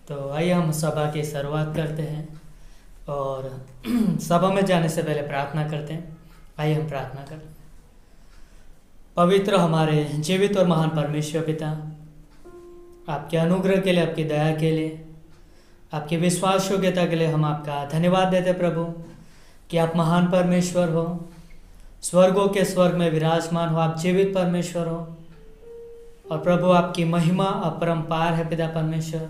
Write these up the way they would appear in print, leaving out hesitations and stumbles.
तो आइए हम सभा की शुरुआत करते हैं और सभा में जाने से पहले प्रार्थना करते हैं। आइए हम प्रार्थना करें। पवित्र हमारे जीवित और महान परमेश्वर पिता, आपके अनुग्रह के लिए, आपकी दया के लिए, आपकी विश्वास योग्यता के लिए हम आपका धन्यवाद देते प्रभु कि आप महान परमेश्वर हो, स्वर्गों के स्वर्ग में विराजमान हो, आप जीवित परमेश्वर हो और प्रभु आपकी महिमा अपरंपार है पिता परमेश्वर।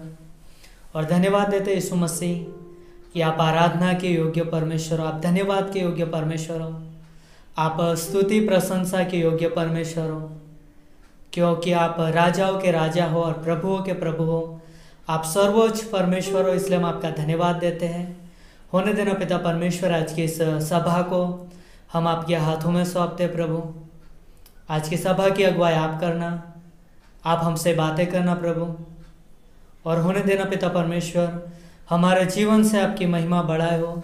और धन्यवाद देते यीशु मसीह कि आप आराधना के योग्य परमेश्वर हो, आप धन्यवाद के योग्य परमेश्वर हो, आप स्तुति प्रशंसा के योग्य परमेश्वर हो, क्योंकि आप राजाओं के राजा हो और प्रभुओं के प्रभु हो, आप सर्वोच्च परमेश्वर हो। इसलिए हम आपका धन्यवाद देते हैं। होने देना पिता परमेश्वर, आज की इस सभा को हम आपके हाथों में सौंपते प्रभु। आज की सभा की अगुवाई आप करना, आप हमसे बातें करना प्रभु, और होने देना पिता परमेश्वर हमारे जीवन से आपकी महिमा बढ़ाए हो,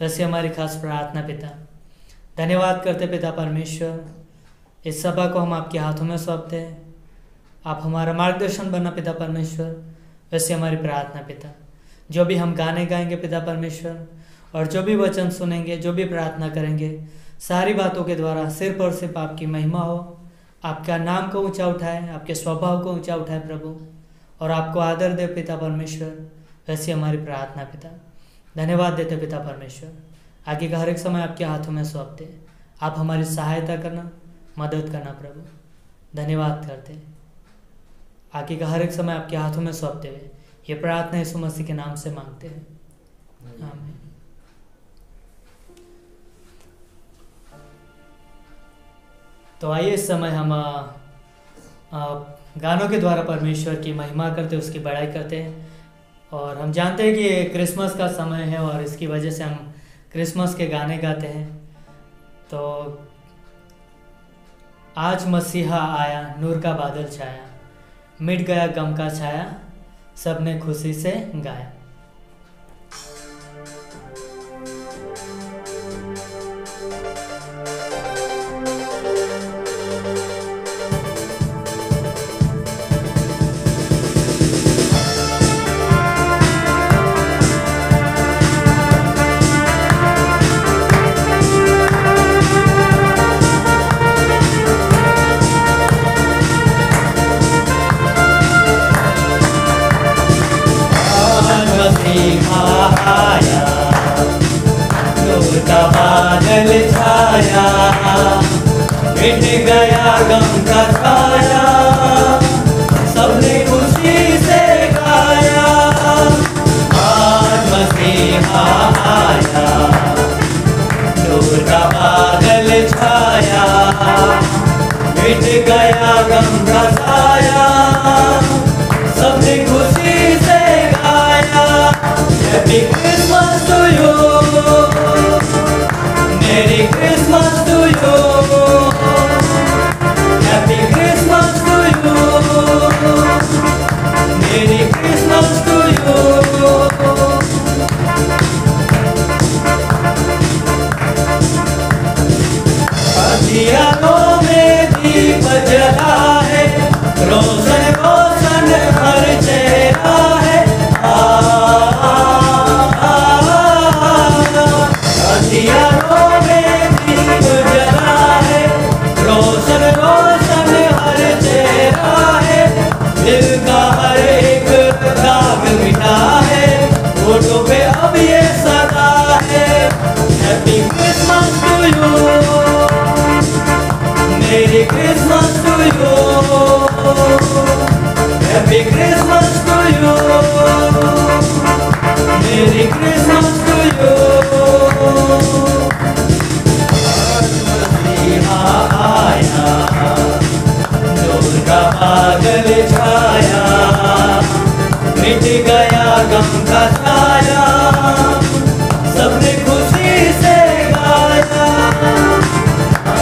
वैसे हमारी खास प्रार्थना पिता। धन्यवाद करते पिता परमेश्वर, इस सभा को हम आपके हाथों में सौंपते हैं। आप हमारा मार्गदर्शन बनना पिता परमेश्वर, वैसे हमारी प्रार्थना पिता। जो भी हम गाने गाएंगे पिता परमेश्वर, और जो भी वचन सुनेंगे, जो भी प्रार्थना करेंगे, सारी बातों के द्वारा सिर्फ और सिर्फ आपकी महिमा हो, आपका नाम को ऊंचा उठाए, आपके स्वभाव को ऊंचा उठाए प्रभु, और आपको आदर दे पिता परमेश्वर, वैसी हमारी प्रार्थना पिता। धन्यवाद देते पिता परमेश्वर। आगे का हर एक समय आपके हाथों में सौंपते हैं। आप हमारी सहायता करना, मदद करना प्रभु। धन्यवाद करते हैं। आगे का हर एक समय आपके हाथों में सौंपते हुए ये प्रार्थना यीशु मसीह के नाम से मांगते हैं, आमीन। तो आइए इस समय हम गानों के द्वारा परमेश्वर की महिमा करते, उसकी बड़ाई करते हैं। और हम जानते हैं कि ये क्रिसमस का समय है और इसकी वजह से हम क्रिसमस के गाने गाते हैं। तो आज मसीहा आया, नूर का बादल छाया, मिट गया गम का छाया, सबने खुशी से गाया। बादल छाया, मिट गया गम का छाया, सबने खुशी से गाया। आज मसीहा आया, नूर का बादल छाया, मिट गया गम का छाया, सबने खुशी से गाया। Happy Christmas to you, Merry Christmas to you, Happy Christmas to you, Merry Christmas to you। अंधियारों में दीप जला है, रोशन रोशन हर चेहरा है। अंधियारों में दीप जला है, रोशन रोशन हर चेहरा है। दिल का हर एक दाग मिटा है, होठों पे अब ये सदा है। Happy Christmas to you, merry Christmas to you, happy Christmas to you, merry Christmas to you. आया, नूर का बादल छाया, मिट गया गम का छाया, सबने खुशी से गाया।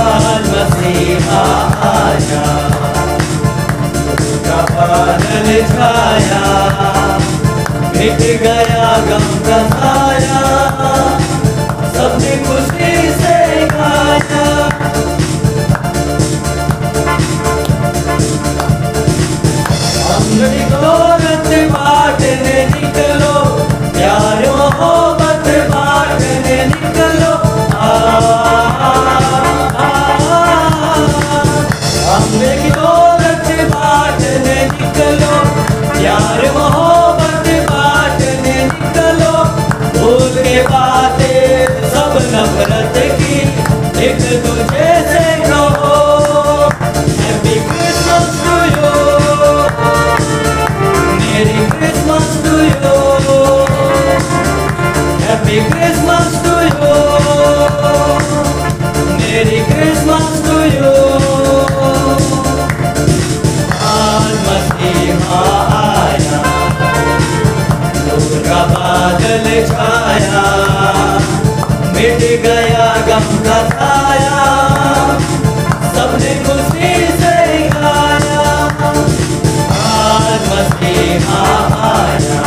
आज मसीहा आया, नूर का बादल छाया, मिट गया गम का छाया, सबने खुशी से गाया। I'm ready to बांटने निकलो, प्यार मोहब्बत बांटने निकलो। अम्बे की दौलत बांटने निकलो, प्यार मोहब्बत बांटने निकलो। भूल के बातें सब नफरत की एक दूजे से कहो। Happy Christmas to you, merry Christmas to you, happy Christmas to you, merry Christmas to you. आज मसीहा आया, नूर का बादल छाया, मिट गया गम का साया, सबने खुशी से गाया। आज मसीहा आया,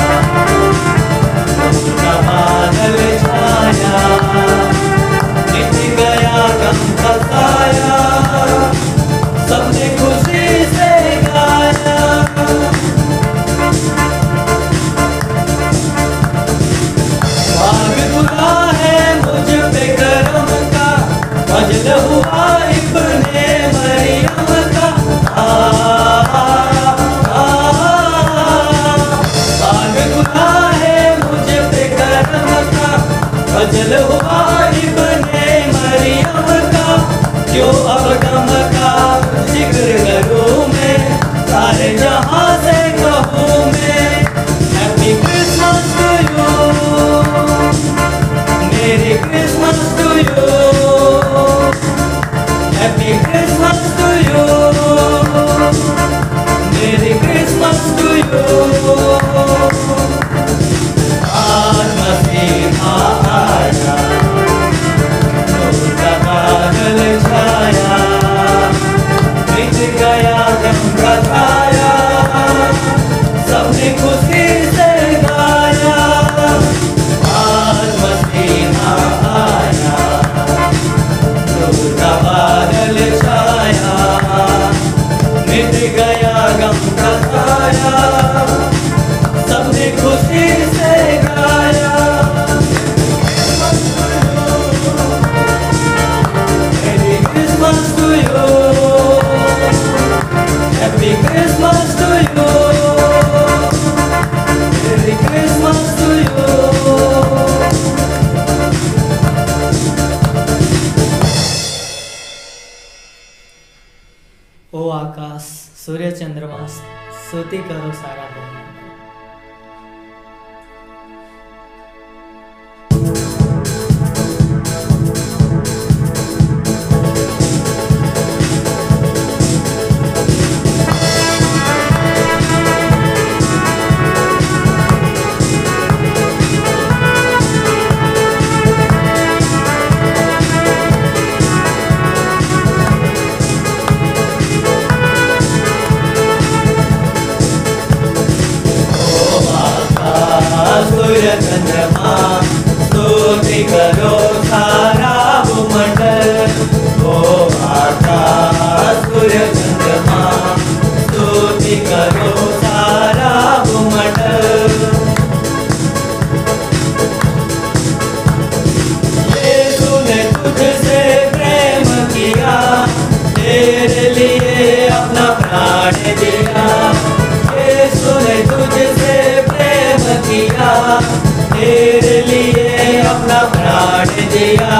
नूर का बादल छाया, मिट गया गम का साया, सबने खुशी से गाया। भाग खुला है मुझ पे करम का, फजल हुआ इब्ने मरियम का। भाग खुला है मुझ पे करम का, फजल हुआ इब्ने मरियम का। क्यों अब गम का जिक्र करूं मैं, सारे जहां से कहूं मैं। Happy Christmas to you, merry Christmas to you, happy Christmas to you, merry Christmas to you. आज मसीहा आया, नूर का बादल छाया, मिट गया गम का साया, सबने खुशी से गाया। आज मसीहा आया, नूर का बादल छाया, मिट गया गम का साया, सबने खुशी से गाया। Merry Christmas to you, happy Christmas to you, merry Christmas to you. ओ आकाश सूर्य चंद्रमा स्तुति करो सारा ब्रह्मांड। सूर्य चंद्रमा स्तुति करो सारा भूमंडल। ओ आकाश सूर्य चंद्रमा स्तुति करो सारा भूमंडल। यीशु ने तुझसे प्रेम किया, तेरे लिए अपना प्राण दिया। यीशु ने तुझसे प्रेम किया, तेरे लिए अपना प्राण दिया।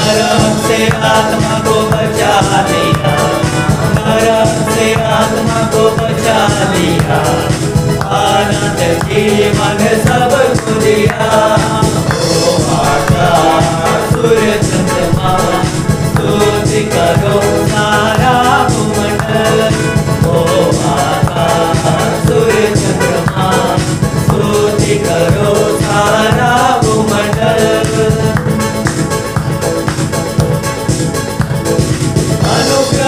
नरक से आत्मा को बचा लिया, नरक से आत्मा को बचा लिया। आनंद जीवन सब को दिया। ओ आकाश सूर्य चंद्रमा स्तुति करो सारा भूमंडल। ओ आकाश सूर्य चंद्रमा स्तुति करो सारा भूमंडल। अनुग्रह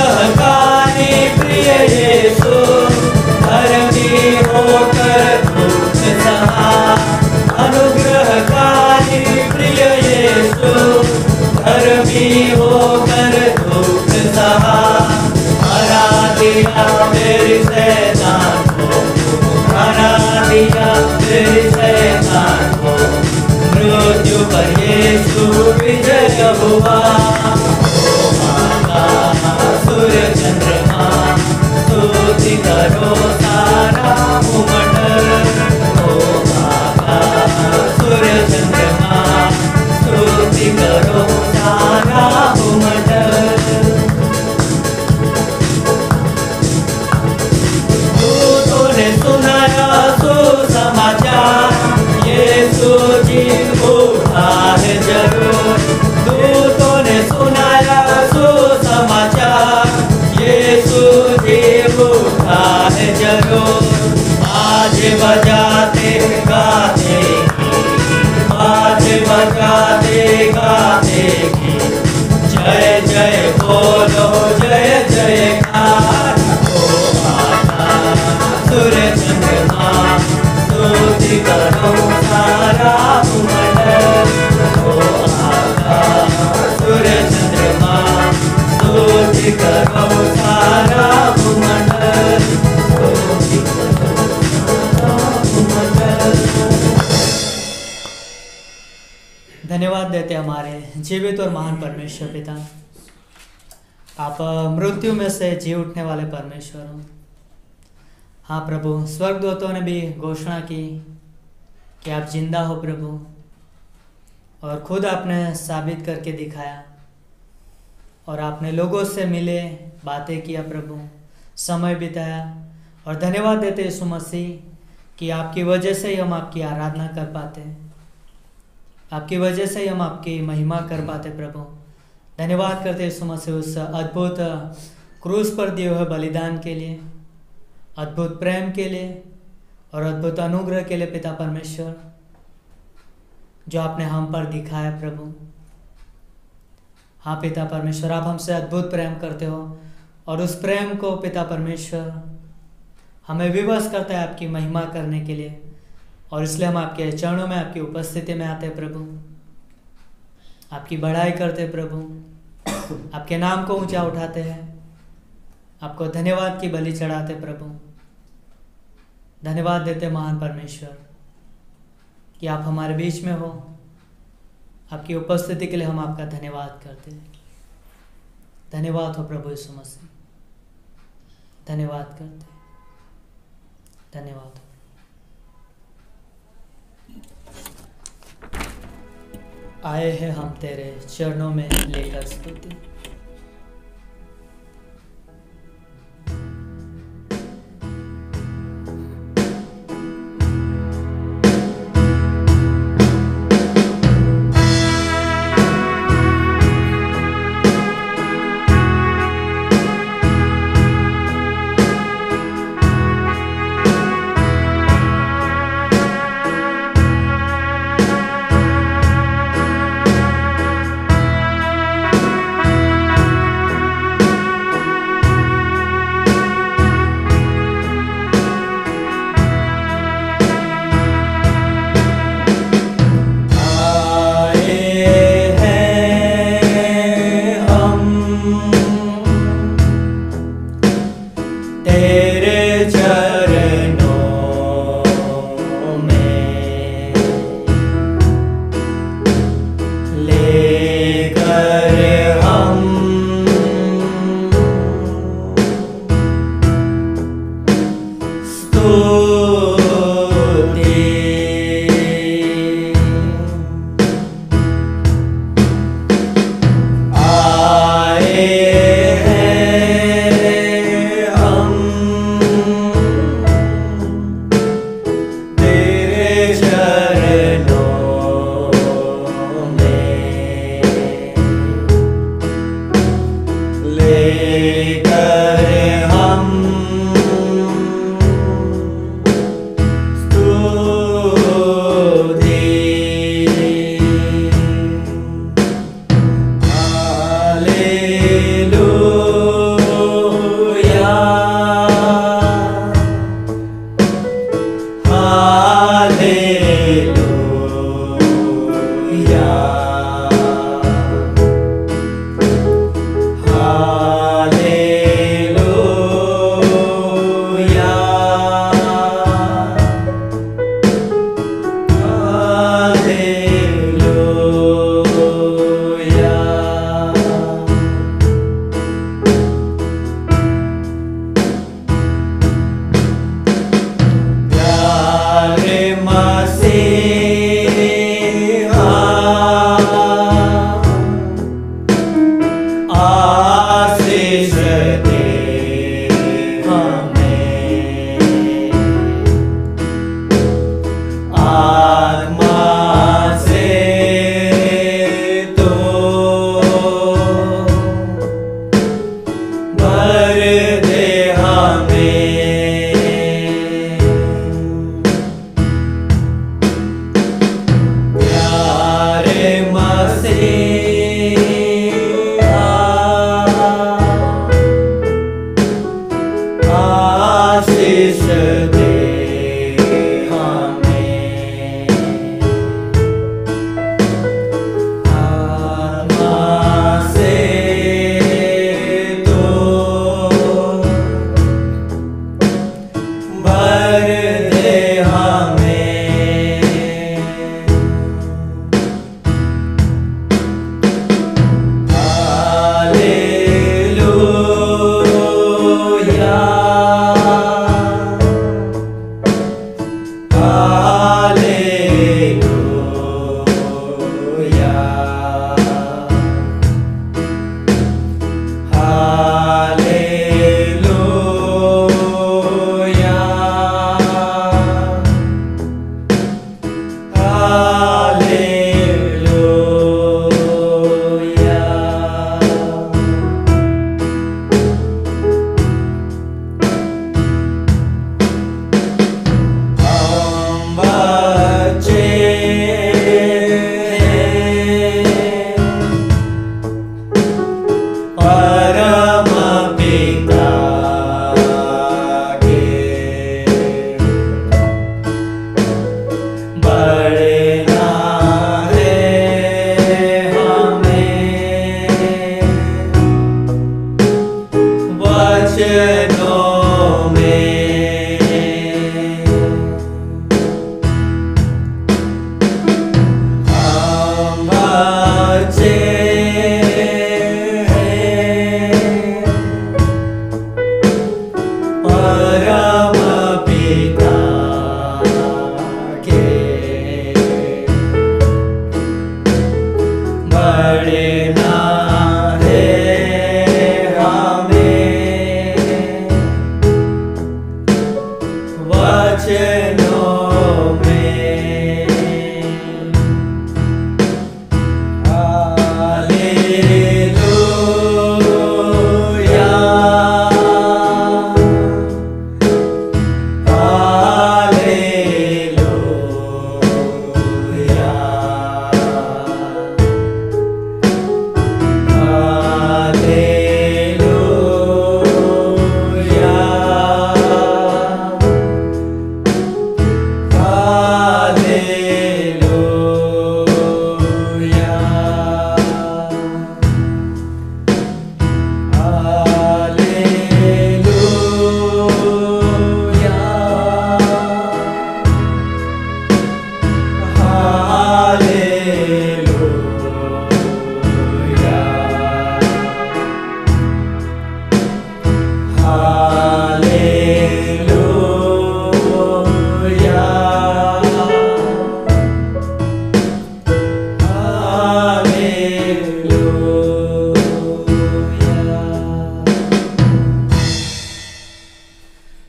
यीशु विजय हुआ। ओ आकाश सूर्य चंद्रमा स्तुति करो सारा भूमंडल। ओ आकाश सूर्य चंद्रमा स्तुति करो सारा भूमंडल। दूतों ने सुनाया सुसमाचार, यीशु जी उठा है जरूर। दूतों ने सुनाया सुसमाचार, यीशु जी उठा है जरूर। बाजे बजाते गाते बाजे बजाते गाते जय जय बोलो जय जयकार। ओ आकाश सूर्य चंद्रमा स्तुति करो सारा भूमंडल। ओ आकाश सूर्य चंद्रमा स्तुति करो सारा भूमंडल। स्तुति करो सारा भूमंडल। धन्यवाद देते हमारे जीवित और महान परमेश्वर पिता। आप मृत्यु में से जी उठने वाले परमेश्वर हो। हाँ प्रभु, स्वर्गदूतों ने भी घोषणा की कि आप जिंदा हो प्रभु, और खुद आपने साबित करके दिखाया, और आपने लोगों से मिले, बातें किया प्रभु, समय बिताया। और धन्यवाद देते यीशु मसीह कि आपकी वजह से ही हम आपकी आराधना कर पाते हैं, आपकी वजह से ही हम आपकी महिमा कर पाते प्रभु। धन्यवाद करते यीशु मसीह उस अद्भुत क्रूस पर दिए हुए बलिदान के लिए, अद्भुत प्रेम के लिए और अद्भुत अनुग्रह के लिए पिता परमेश्वर, जो आपने हम पर दिखाया प्रभु। हाँ पिता परमेश्वर, आप हमसे अद्भुत प्रेम करते हो, और उस प्रेम को पिता परमेश्वर हमें विवश करता है आपकी महिमा करने के लिए। और इसलिए हम आपके चरणों में, आपकी उपस्थिति में आते प्रभु, आपकी बढ़ाई करते प्रभु, आपके नाम को ऊंचा उठाते हैं, आपको धन्यवाद की बलि चढ़ाते प्रभु। धन्यवाद देते महान परमेश्वर कि आप हमारे बीच में हो। आपकी उपस्थिति के लिए हम आपका धन्यवाद करते हैं। धन्यवाद हो प्रभु यीशु मसीह, धन्यवाद करते, धन्यवाद हो। आए हैं हम तेरे चरणों में लेकर स्तुति।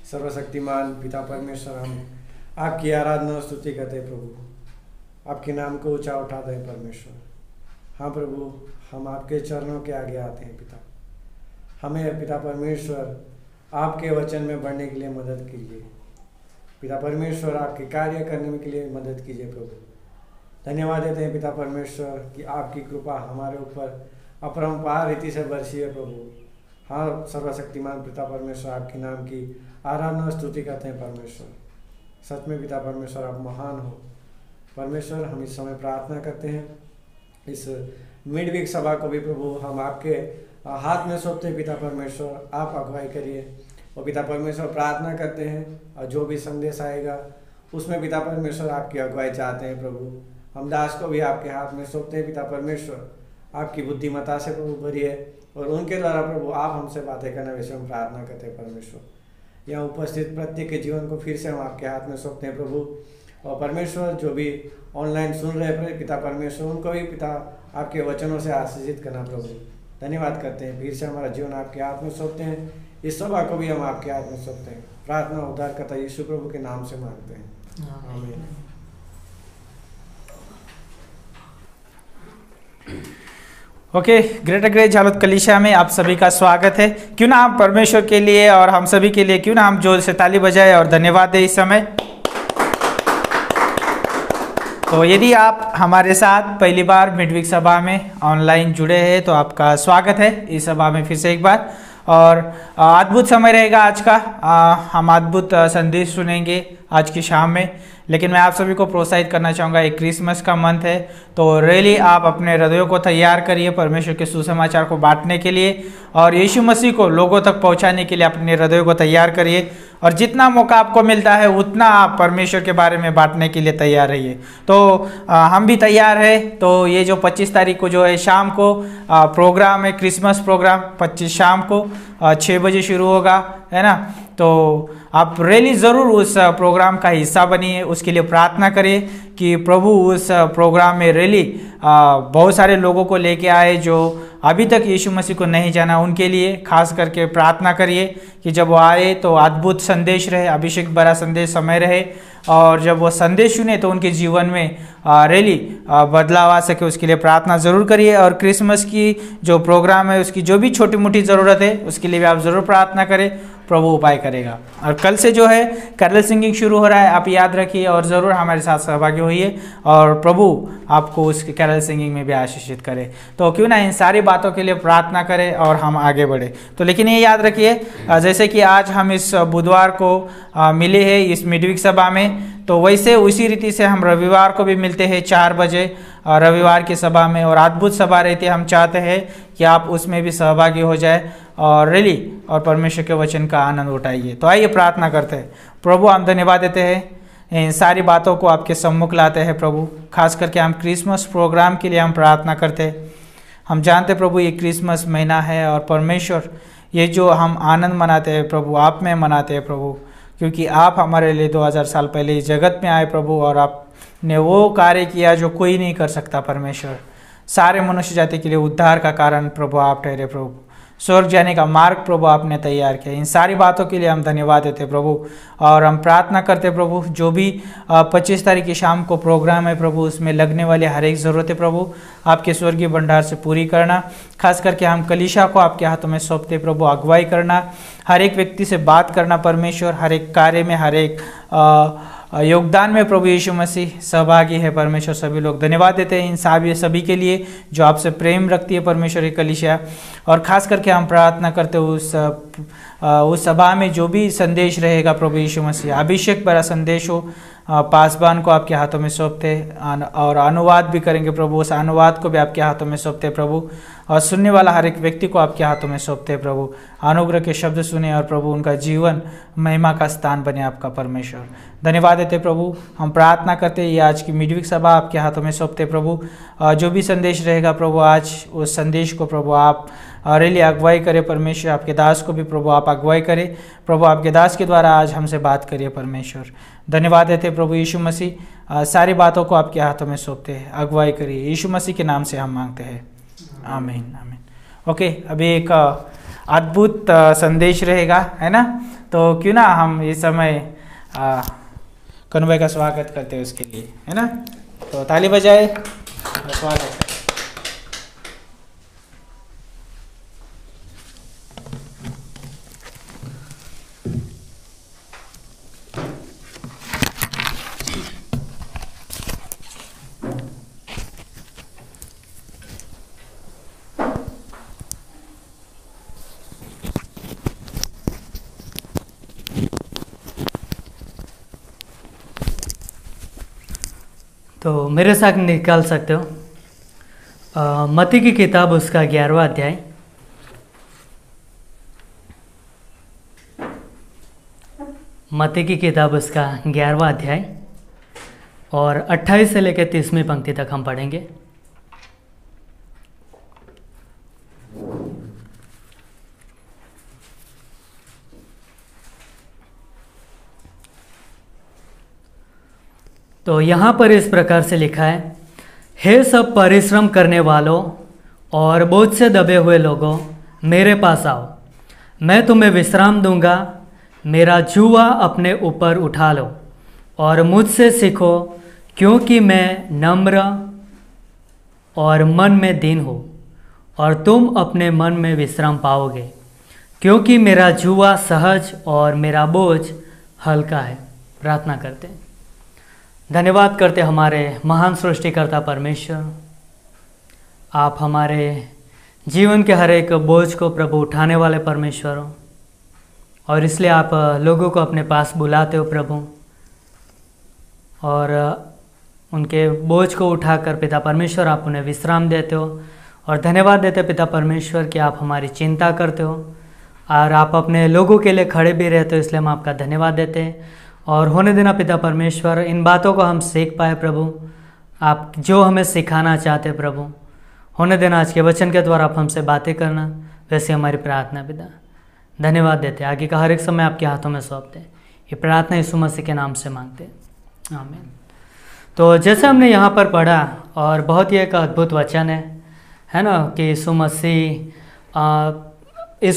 सर्वशक्तिमान पिता परमेश्वर, हम आपकी आराधना और स्तुति करते हैं प्रभु, आपके नाम को ऊंचा उठाते हैं परमेश्वर। हाँ प्रभु, हम आपके चरणों के आगे आते हैं पिता। हमें पिता परमेश्वर आपके वचन में बढ़ने के लिए मदद कीजिए पिता परमेश्वर, आपके कार्य करने के लिए मदद कीजिए प्रभु। धन्यवाद देते हैं पिता परमेश्वर कि आपकी कृपा हमारे ऊपर अपरंपार रीति से बरसी है प्रभु। हाँ सर्वशक्तिमान पिता परमेश्वर, आपके नाम की आराधना और स्तुति करते हैं परमेश्वर। सच में पिता परमेश्वर आप महान हो परमेश्वर। हम इस समय प्रार्थना करते हैं, इस मिडवीक सभा को भी प्रभु हम आपके हाथ में सौंपते हैं पिता परमेश्वर, आप अगुवाई करिए। और पिता परमेश्वर प्रार्थना करते हैं और जो भी संदेश आएगा उसमें पिता परमेश्वर आपकी अगुवाई चाहते हैं प्रभु। हम दास को भी आपके हाथ में सौंपते हैं पिता परमेश्वर, आपकी बुद्धिमत्ता से प्रभु भरिए और उनके द्वारा प्रभु आप हमसे बातें करने विषय में प्रार्थना करते हैं परमेश्वर। यहाँ उपस्थित प्रत्येक के जीवन को फिर से हम आपके हाथ में सौंपते हैं प्रभु। और परमेश्वर जो भी ऑनलाइन सुन रहे हैं पिता परमेश्वर, उनको भी पिता आपके वचनों से आशीषित करना प्रभु। धन्यवाद करते हैं, फिर से हमारा जीवन आपके हाथ में सौंपते हैं। इस सभा को भी हम आपके हाथ में सौंपते हैं। प्रार्थना उद्धारकर्ता यीशु प्रभु के नाम से मांगते हैं, आमीन। ओके, ग्रेटर ग्रेस झालोद कलीसिया में आप सभी का स्वागत है। क्यों ना हम परमेश्वर के लिए और हम सभी के लिए क्यों ना हम जोर से ताली बजाएं और धन्यवाद दें इस समय। तो यदि आप हमारे साथ पहली बार मिडवीक सभा में ऑनलाइन जुड़े हैं तो आपका स्वागत है इस सभा में फिर से एक बार। और अद्भुत समय रहेगा आज का, हम अद्भुत संदेश सुनेंगे आज की शाम में। लेकिन मैं आप सभी को प्रोत्साहित करना चाहूँगा, एक क्रिसमस का मंथ है तो रियली आप अपने हृदयों को तैयार करिए परमेश्वर के सुसमाचार को बांटने के लिए और यीशु मसीह को लोगों तक पहुँचाने के लिए अपने हृदयों को तैयार करिए। और जितना मौका आपको मिलता है उतना आप परमेश्वर के बारे में बांटने के लिए तैयार रहिए। तो हम भी तैयार हैं। तो ये जो 25 तारीख को जो है शाम को प्रोग्राम है, क्रिसमस प्रोग्राम 25 शाम को 6 बजे शुरू होगा, है ना। तो आप रियली ज़रूर उस प्रोग्राम का हिस्सा बनिए, उसके लिए प्रार्थना करिए कि प्रभु उस प्रोग्राम में रियली बहुत सारे लोगों को लेके आए जो अभी तक यीशु मसीह को नहीं जाना, उनके लिए खास करके प्रार्थना करिए कि जब वो आए तो अद्भुत संदेश रहे, अभिषेक भरा संदेश समय रहे, और जब वो संदेश सुने तो उनके जीवन में रियली बदलाव आ सके, उसके लिए प्रार्थना ज़रूर करिए। और क्रिसमस की जो प्रोग्राम है उसकी जो भी छोटी मोटी ज़रूरत है उसके लिए भी आप ज़रूर प्रार्थना करें, प्रभु उपाय करेगा। और कल से जो है कैरल सिंगिंग शुरू हो रहा है, आप याद रखिए और ज़रूर हमारे साथ सहभागी होइए और प्रभु आपको उस कैरल सिंगिंग में भी आशीषित करे। तो क्यों ना इन सारी बातों के लिए प्रार्थना करें और हम आगे बढ़े। तो लेकिन ये याद रखिए, जैसे कि आज हम इस बुधवार को मिले हैं इस मिडवीक सभा में, तो वैसे उसी रीति से हम रविवार को भी मिलते हैं 4 बजे रविवार की सभा में, और अद्भुत सभा रहती है। हम चाहते हैं कि आप उसमें भी सहभागी हो जाए और रियली और परमेश्वर के वचन का आनंद उठाइए। तो आइए प्रार्थना करते हैं। प्रभु हम धन्यवाद देते हैं, इन सारी बातों को आपके सम्मुख लाते हैं प्रभु। खास करके हम क्रिसमस प्रोग्राम के लिए हम प्रार्थना करते हैं। हम जानते प्रभु ये क्रिसमस महीना है और परमेश्वर ये जो हम आनंद मनाते हैं प्रभु आप में मनाते हैं प्रभु, क्योंकि आप हमारे लिए 2000 साल पहले इस जगत में आए प्रभु, और आपने वो कार्य किया जो कोई नहीं कर सकता परमेश्वर। सारे मनुष्य जाति के लिए उद्धार का कारण प्रभु आप ठहरे प्रभु, स्वर्ग जाने का मार्ग प्रभु आपने तैयार किया। इन सारी बातों के लिए हम धन्यवाद देते प्रभु, और हम प्रार्थना करते प्रभु जो भी 25 तारीख की शाम को प्रोग्राम है प्रभु, उसमें लगने वाली हर एक ज़रूरत है प्रभु आपके स्वर्गीय भंडार से पूरी करना। खास करके हम कलीसिया को आपके हाथों में सौंपते प्रभु, अगुवाई करना, हर एक व्यक्ति से बात करना परमेश्वर, हर एक कार्य में, हर एक योगदान में प्रभु यीशु मसीह सहभागी है परमेश्वर। सभी लोग धन्यवाद देते हैं इन सभी के लिए जो आपसे प्रेम रखती है परमेश्वर की कलीसिया। और खास करके हम प्रार्थना करते उस सभा में जो भी संदेश रहेगा प्रभु यीशु मसीह, अभिषेक भरा संदेश हो, पासबान को आपके हाथों में सौंपते, और अनुवाद भी करेंगे प्रभु, उस अनुवाद को भी आपके हाथों में सौंपते प्रभु, और सुनने वाला हर एक व्यक्ति को आपके हाथों में सौंपते प्रभु। अनुग्रह के शब्द सुने और प्रभु उनका जीवन महिमा का स्थान बने आपका परमेश्वर। धन्यवाद देते प्रभु, हम प्रार्थना करते ये आज की मिडवीक सभा आपके हाथों में सौंपते प्रभु। जो भी संदेश रहेगा प्रभु आज उस संदेश को प्रभु आप रियली अगुवाई करें परमेश्वर, आपके दास को भी प्रभु आप अगुवाई करें प्रभु, आपके दास के द्वारा आज हमसे बात करिए परमेश्वर। धन्यवाद देते प्रभु यीशु मसीह, सारी बातों को आपके हाथों में सौंपते हैं, अगुवाई करिए यीशु मसीह के नाम से हम मांगते हैं, आमीन आमीन। ओके, अभी एक अद्भुत संदेश रहेगा, है ना, तो क्यों ना हम इस समय कन्वे का स्वागत करते हैं उसके लिए, है ना, तो ताली बजाए स्वागत है। तो मेरे साथ निकाल सकते हो मत्ती की किताब उसका 11वां अध्याय, मत्ती की किताब उसका 11वां अध्याय और 28 से लेकर 30वीं पंक्ति तक हम पढ़ेंगे। तो यहाँ पर इस प्रकार से लिखा है, हे सब परिश्रम करने वालों और बोझ से दबे हुए लोगों, मेरे पास आओ, मैं तुम्हें विश्राम दूंगा। मेरा जुआ अपने ऊपर उठा लो और मुझसे सीखो, क्योंकि मैं नम्र और मन में दीन हूँ, और तुम अपने मन में विश्राम पाओगे, क्योंकि मेरा जुआ सहज और मेरा बोझ हल्का है। प्रार्थना करते हैं। धन्यवाद करते हमारे महान सृष्टिकर्ता परमेश्वर, आप हमारे जीवन के हर एक बोझ को प्रभु उठाने वाले परमेश्वर हो, और इसलिए आप लोगों को अपने पास बुलाते हो प्रभु, और उनके बोझ को उठाकर पिता परमेश्वर आप उन्हें विश्राम देते हो। और धन्यवाद देते पिता परमेश्वर कि आप हमारी चिंता करते हो और आप अपने लोगों के लिए खड़े भी रहते हो, इसलिए हम आपका धन्यवाद देते हैं। और होने देना पिता परमेश्वर, इन बातों को हम सीख पाए प्रभु, आप जो हमें सिखाना चाहते प्रभु, होने देना आज के वचन के द्वारा आप हमसे बातें करना, वैसे हमारी प्रार्थना पिता। धन्यवाद देते हैं। आगे का हर एक समय आपके हाथों में सौंपते हैं। ये प्रार्थना यीशु मसीह के नाम से मांगते हैं, आमीन। तो जैसे हमने यहाँ पर पढ़ा और बहुत ही एक अद्भुत वचन है ना, कि यीशु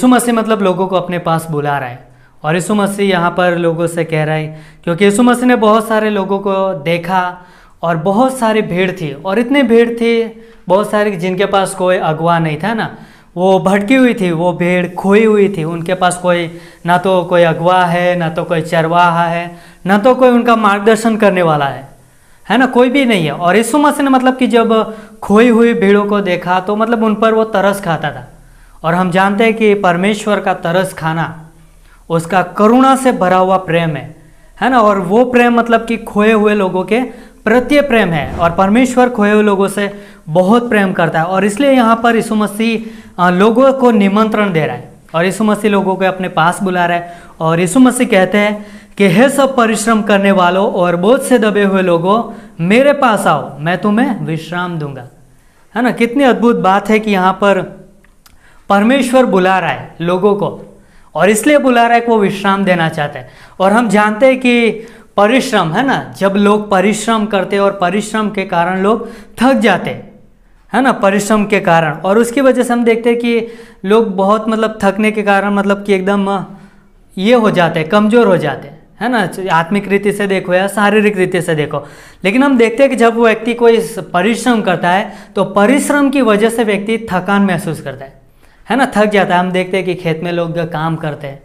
मसीह मतलब लोगों को अपने पास बुला रहा है। और यीशु मसीह यहाँ पर लोगों से कह रहा है, क्योंकि यीशु मसीह ने बहुत सारे लोगों को देखा और बहुत सारी भीड़ थी, और इतनी भीड़ थी बहुत सारी जिनके पास कोई अगुवा नहीं था ना, वो भटकी हुई थी, वो भीड़ खोई हुई थी। उनके पास कोई ना तो कोई अगुवा है, ना तो कोई चरवाहा है, ना तो कोई उनका मार्गदर्शन करने वाला है ना, कोई भी नहीं है। और यीशु मसीह ने मतलब कि जब खोई हुई भीड़ों को देखा तो मतलब उन पर वो तरस खाता था। और हम जानते हैं कि परमेश्वर का तरस खाना उसका करुणा से भरा हुआ प्रेम है ना, और वो प्रेम मतलब कि खोए हुए लोगों के प्रति प्रेम है। और परमेश्वर खोए हुए लोगों से बहुत प्रेम करता है, और इसलिए यहाँ पर यीशु मसीह लोगों को निमंत्रण दे रहा है, और यीशु मसीह लोगों को अपने पास बुला रहा है। और यीशु मसीह कहते हैं कि हे सब परिश्रम करने वालों और बोझ से दबे हुए लोगों, मेरे पास आओ, मैं तुम्हें विश्राम दूंगा। है ना, कितनी अद्भुत बात है कि यहाँ पर परमेश्वर बुला रहा है लोगों को, और इसलिए बुला रहा है कि वो विश्राम देना चाहता है। और हम जानते हैं कि परिश्रम है ना, जब लोग परिश्रम करते और परिश्रम के कारण लोग थक जाते है ना, परिश्रम के कारण, और उसकी वजह से हम देखते हैं कि लोग बहुत मतलब थकने के कारण मतलब कि एकदम ये हो जाते हैं, कमज़ोर हो जाते हैं, है ना, आत्मिक रीति से देखो या शारीरिक रीति से देखो। लेकिन हम देखते हैं कि जब वो व्यक्ति कोई परिश्रम करता है तो परिश्रम की वजह से व्यक्ति थकान महसूस करता है ना, थक जाता है। हम देखते हैं कि खेत में लोग काम करते हैं,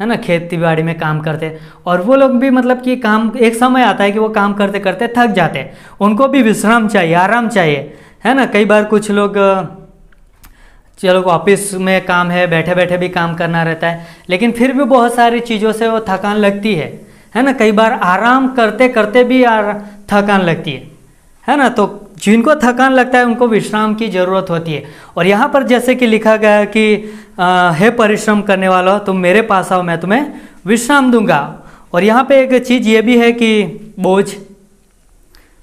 है ना, खेती बाड़ी में काम करते हैं, और वो लोग भी मतलब कि काम, एक समय आता है कि वो काम करते करते थक जाते हैं, उनको भी विश्राम चाहिए, आराम चाहिए, है ना। कई बार कुछ लोग चलो ऑफिस में काम है, बैठे बैठे भी काम करना रहता है, लेकिन फिर भी बहुत सारी चीज़ों से वो थकान लगती है ना। कई बार आराम करते करते भी थकान लगती है ना। तो जिनको थकान लगता है उनको विश्राम की ज़रूरत होती है। और यहाँ पर जैसे कि लिखा गया है कि हे परिश्रम करने वालों, तुम मेरे पास आओ, मैं तुम्हें विश्राम दूंगा। और यहाँ पे एक चीज़ ये भी है कि बोझ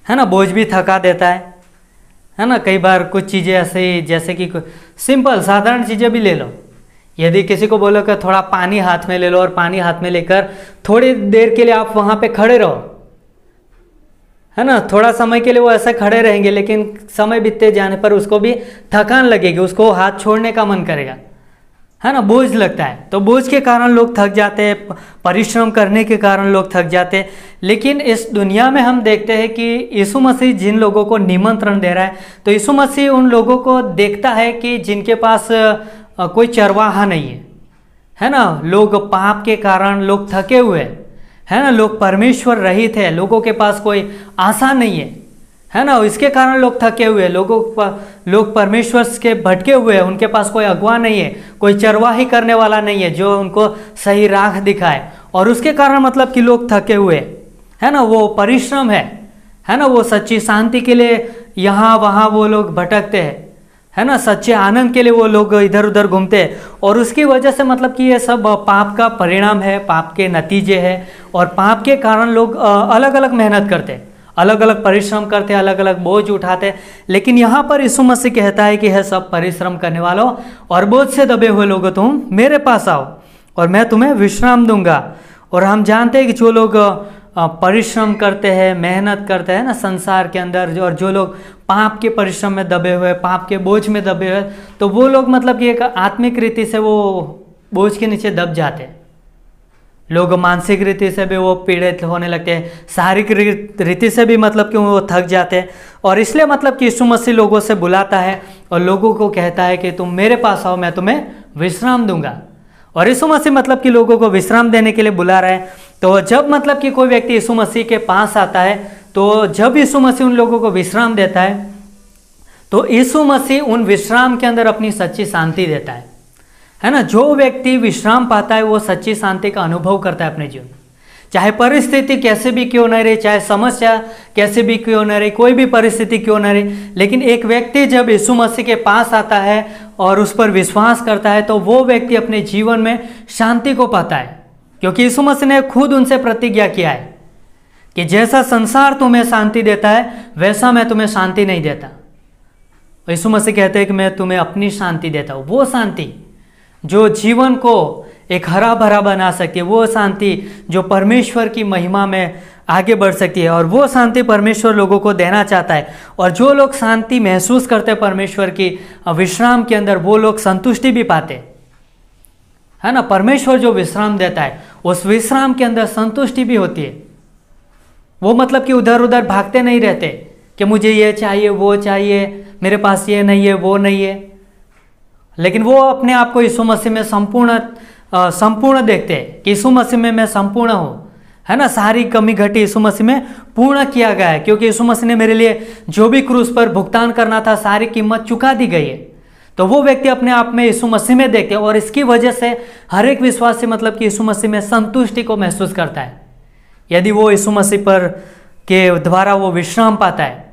है ना, बोझ भी थका देता है ना। कई बार कुछ चीज़ें ऐसे जैसे कि सिंपल साधारण चीज़ें भी ले लो, यदि किसी को बोलो कि थोड़ा पानी हाथ में ले लो, और पानी हाथ में लेकर थोड़ी देर के लिए आप वहाँ पे खड़े रहो, है ना, थोड़ा समय के लिए वो ऐसे खड़े रहेंगे, लेकिन समय बीतते जाने पर उसको भी थकान लगेगी, उसको हाथ छोड़ने का मन करेगा, है ना, बोझ लगता है। तो बोझ के कारण लोग थक जाते हैं, परिश्रम करने के कारण लोग थक जाते हैं। लेकिन इस दुनिया में हम देखते हैं कि यीशु मसीह जिन लोगों को निमंत्रण दे रहा है, तो यीशु मसीह उन लोगों को देखता है कि जिनके पास कोई चरवाहा नहीं है ना, लोग पाप के कारण लोग थके हुए है ना, लोग परमेश्वर रहित है, लोगों के पास कोई आशा नहीं है ना, इसके कारण लोग थके हुए, लोग परमेश्वर के भटके हुए हैं, उनके पास कोई अगुवा नहीं है, कोई चरवाही करने वाला नहीं है जो उनको सही राह दिखाए, और उसके कारण मतलब कि लोग थके हुए है ना। वो परिश्रम है ना, वो सच्ची शांति के लिए यहाँ वहाँ वो लोग भटकते हैं, है ना, सच्चे आनंद के लिए वो लोग इधर उधर घूमते हैं, और उसकी वजह से मतलब कि ये सब पाप का परिणाम है, पाप के नतीजे हैं। और पाप के कारण लोग अलग अलग मेहनत करते हैं, अलग अलग परिश्रम करते हैं, अलग अलग बोझ उठाते हैं। लेकिन यहाँ पर यीशु मसीह कहता है कि है सब परिश्रम करने वालों और बोझ से दबे हुए लोगों, तुम मेरे पास आओ और मैं तुम्हें विश्राम दूंगा। और हम जानते हैं कि जो लोग परिश्रम करते हैं, मेहनत करते हैं ना संसार के अंदर, और जो लोग पाप के परिश्रम में दबे हुए, पाप के बोझ में दबे हुए, तो वो लोग मतलब कि एक आत्मिक रीति से वो बोझ के नीचे दब जाते हैं। लोग मानसिक रीति से भी वो पीड़ित होने लगते हैं, शारीरिक रीति से भी मतलब कि वो थक जाते हैं। और इसलिए मतलब कि यीशु मसीह लोगों से बुलाता है और लोगों को कहता है कि तुम मेरे पास आओ, मैं तुम्हें विश्राम दूंगा। और यीशु मसीह मतलब कि लोगों को विश्राम देने के लिए बुला रहा है। तो जब मतलब कि कोई व्यक्ति यीशु मसीह के पास आता है, तो जब यीशु मसीह उन लोगों को विश्राम देता है, तो यीशु मसीह उन विश्राम के अंदर अपनी सच्ची शांति देता है ना। जो व्यक्ति विश्राम पाता है वो सच्ची शांति का अनुभव करता है अपने जीवन में, चाहे परिस्थिति कैसे भी क्यों न रही, चाहे समस्या कैसे भी क्यों न रही, कोई भी परिस्थिति क्यों न रही। लेकिन एक व्यक्ति जब यीशु मसीह के पास आता है और उस पर विश्वास करता है, तो वो व्यक्ति अपने जीवन में शांति को पाता है, क्योंकि यीशु मसीह ने खुद उनसे प्रतिज्ञा किया है कि जैसा संसार तुम्हें शांति देता है वैसा मैं तुम्हें शांति नहीं देता। यीशु मसीह कहते हैं कि मैं तुम्हें अपनी शांति देता हूँ। वो शांति जो जीवन को एक हरा भरा बना सकती है, वो शांति जो परमेश्वर की महिमा में आगे बढ़ सकती है, और वो शांति परमेश्वर लोगों को देना चाहता है। और जो लोग शांति महसूस करते हैं परमेश्वर की विश्राम के अंदर, वो लोग संतुष्टि भी पाते है ना। परमेश्वर जो विश्राम देता है उस विश्राम के अंदर संतुष्टि भी होती है। वो मतलब कि उधर उधर भागते नहीं रहते कि मुझे ये चाहिए वो चाहिए, मेरे पास ये नहीं है वो नहीं है, लेकिन वो अपने आप को यीशु मसीह में संपूर्ण देखते हैं कि यीशु मसीह में मैं संपूर्ण हूँ, है ना। सारी कमी घटी यीशु मसीह में पूर्ण किया गया है, क्योंकि यीशु मसीह ने मेरे लिए जो भी क्रूस पर भुगतान करना था सारी कीमत चुका दी गई है। तो वो व्यक्ति अपने आप में यीशु मसीह में देखते हैं, और इसकी वजह से हर एक विश्वासी मतलब कि यीशु मसीह में संतुष्टि को महसूस करता है। यदि वो यीशु मसीह पर के द्वारा वो विश्राम पाता है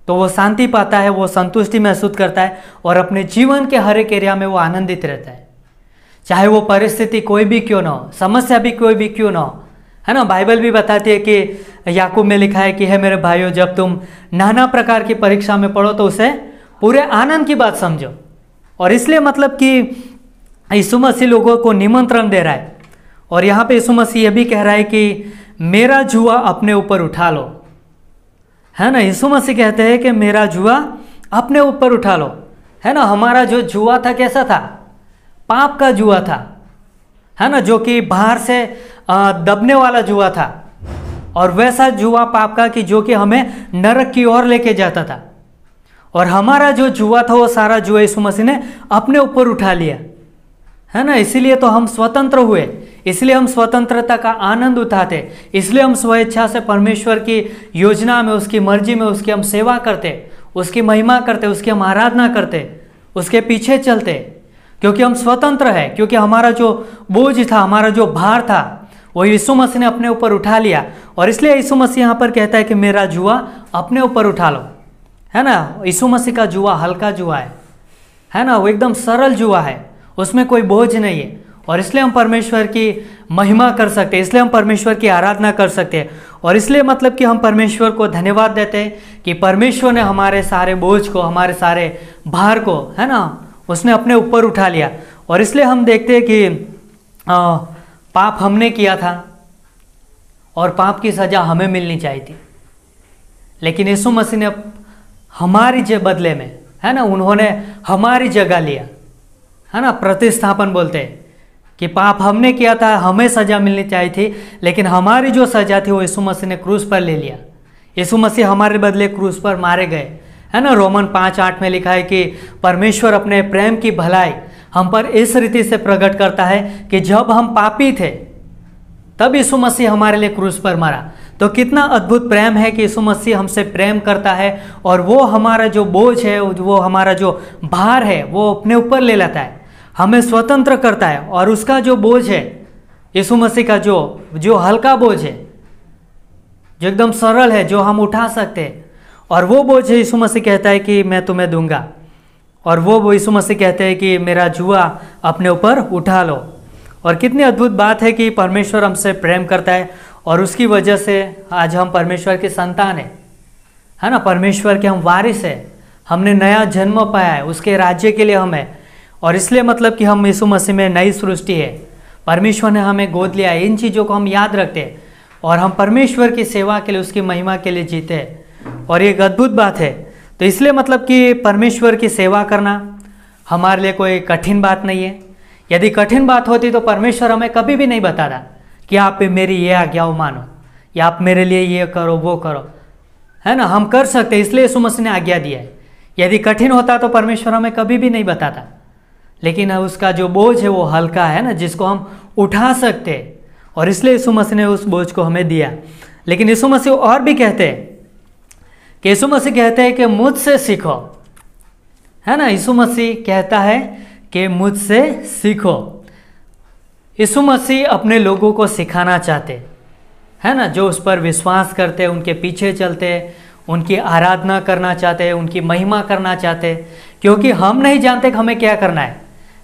तो वो शांति पाता है, वो संतुष्टि महसूस करता है, और अपने जीवन के हर एक एरिया में वो आनंदित रहता है, चाहे वो परिस्थिति कोई भी क्यों ना हो, समस्या भी कोई भी क्यों ना हो, है ना। बाइबल भी बताती है कि याकूब में लिखा है कि है मेरे भाइयों, जब तुम नाना प्रकार की परीक्षा में पढ़ो तो उसे पूरे आनंद की बात समझो। और इसलिए मतलब कि यीशु मसीह लोगों को निमंत्रण दे रहा है, और यहाँ पे यीशु मसीह ये भी कह रहा है कि मेरा जुआ अपने ऊपर उठा लो, है ना। यीशु मसीह कहते हैं कि मेरा जुआ अपने ऊपर उठा लो, है ना। हमारा जो जुआ था कैसा था? पाप का जुआ था, है ना, जो कि बाहर से दबने वाला जुआ था, और वैसा जुआ पाप का कि जो कि हमें नरक की ओर लेके जाता था। और हमारा जो जुआ था वो सारा जुआ यीशु मसीह ने अपने ऊपर उठा लिया, है ना। इसीलिए तो हम स्वतंत्र हुए, इसलिए हम स्वतंत्रता का आनंद उठाते, इसलिए हम स्वेच्छा से परमेश्वर की योजना में, उसकी मर्जी में उसकी हम सेवा करते, उसकी महिमा करते, उसकी हम आराधना करते, उसके पीछे चलते, क्योंकि हम स्वतंत्र हैं, क्योंकि हमारा जो बोझ था, हमारा जो भार था, वो यीशु मसीह ने अपने ऊपर उठा लिया। और इसलिए यीशु मसीह यहाँ पर कहता है कि मेरा जुआ अपने ऊपर उठा लो, है ना। यीशु मसीह का जुआ हल्का जुआ है ना, वो एकदम सरल जुआ है, उसमें कोई बोझ नहीं है। और इसलिए हम परमेश्वर की महिमा कर सकते हैं, इसलिए हम परमेश्वर की आराधना कर सकते हैं, और इसलिए मतलब कि हम परमेश्वर को धन्यवाद देते हैं कि परमेश्वर ने हमारे सारे बोझ को, हमारे सारे भार को, है ना, उसने अपने ऊपर उठा लिया। और इसलिए हम देखते हैं कि पाप हमने किया था और पाप की सज़ा हमें मिलनी चाहिए थी, लेकिन यीशु मसीह ने हमारी बदले में, है ना, उन्होंने हमारी जगह लिया, है ना। प्रतिस्थापन बोलते हैं कि पाप हमने किया था, हमें सज़ा मिलनी चाहिए थी, लेकिन हमारी जो सज़ा थी वो यीशु मसीह ने क्रूस पर ले लिया। यीशु मसीह हमारे बदले क्रूस पर मारे गए, है ना। रोमन 5:8 में लिखा है कि परमेश्वर अपने प्रेम की भलाई हम पर इस रीति से प्रकट करता है कि जब हम पापी थे तब यीशु मसीह हमारे लिए क्रूस पर मरा। तो कितना अद्भुत प्रेम है कि यीशु मसीह हमसे प्रेम करता है, और वो हमारा जो बोझ है, वो हमारा जो भार है, वो अपने ऊपर ले लेता है, हमें स्वतंत्र करता है। और उसका जो बोझ है, यीशु मसीह का जो हल्का बोझ है, जो एकदम सरल है, जो हम उठा सकते हैं, और वो बोझ है यीशु मसीह कहता है कि मैं तुम्हें दूंगा। और वो यीशु मसीह कहते हैं कि मेरा जुआ अपने ऊपर उठा लो। और कितनी अद्भुत बात है कि परमेश्वर हमसे प्रेम करता है, और उसकी वजह से आज हम परमेश्वर के संतान हैं, है ना। परमेश्वर के हम वारिस हैं, हमने नया जन्म पाया है, उसके राज्य के लिए हम हैं। और इसलिए मतलब कि हम यीशु मसीह में नई सृष्टि है, परमेश्वर ने हमें गोद लिया है। इन चीज़ों को हम याद रखते हैं, और हम परमेश्वर की सेवा के लिए, उसकी महिमा के लिए जीते हैं, और ये एक अद्भुत बात है। तो इसलिए मतलब कि परमेश्वर की सेवा करना हमारे लिए कोई कठिन बात नहीं है। यदि कठिन बात होती तो परमेश्वर हमें कभी भी नहीं बताता कि आप मेरी ये आज्ञाओं मानो, या आप मेरे लिए ये करो वो करो, है ना। हम कर सकते, इसलिए यीशु मसीह ने आज्ञा दिया है। यदि कठिन होता तो परमेश्वर हमें कभी भी नहीं बताता, लेकिन उसका जो बोझ है वो हल्का है ना, जिसको हम उठा सकते हैं, और इसलिए यीशु मसीह ने उस बोझ को हमें दिया। लेकिन यीशु मसीह और भी कहते हैं कि यीशु मसीह कहते हैं कि मुझसे सीखो, है ना। यीशु मसीह कहता है कि मुझसे सीखो। यीशु मसीह अपने लोगों को सिखाना चाहते, है ना, जो उस पर विश्वास करते हैं, उनके पीछे चलते हैं, उनकी आराधना करना चाहते हैं, उनकी महिमा करना चाहते हैं। क्योंकि हम नहीं जानते कि हमें क्या करना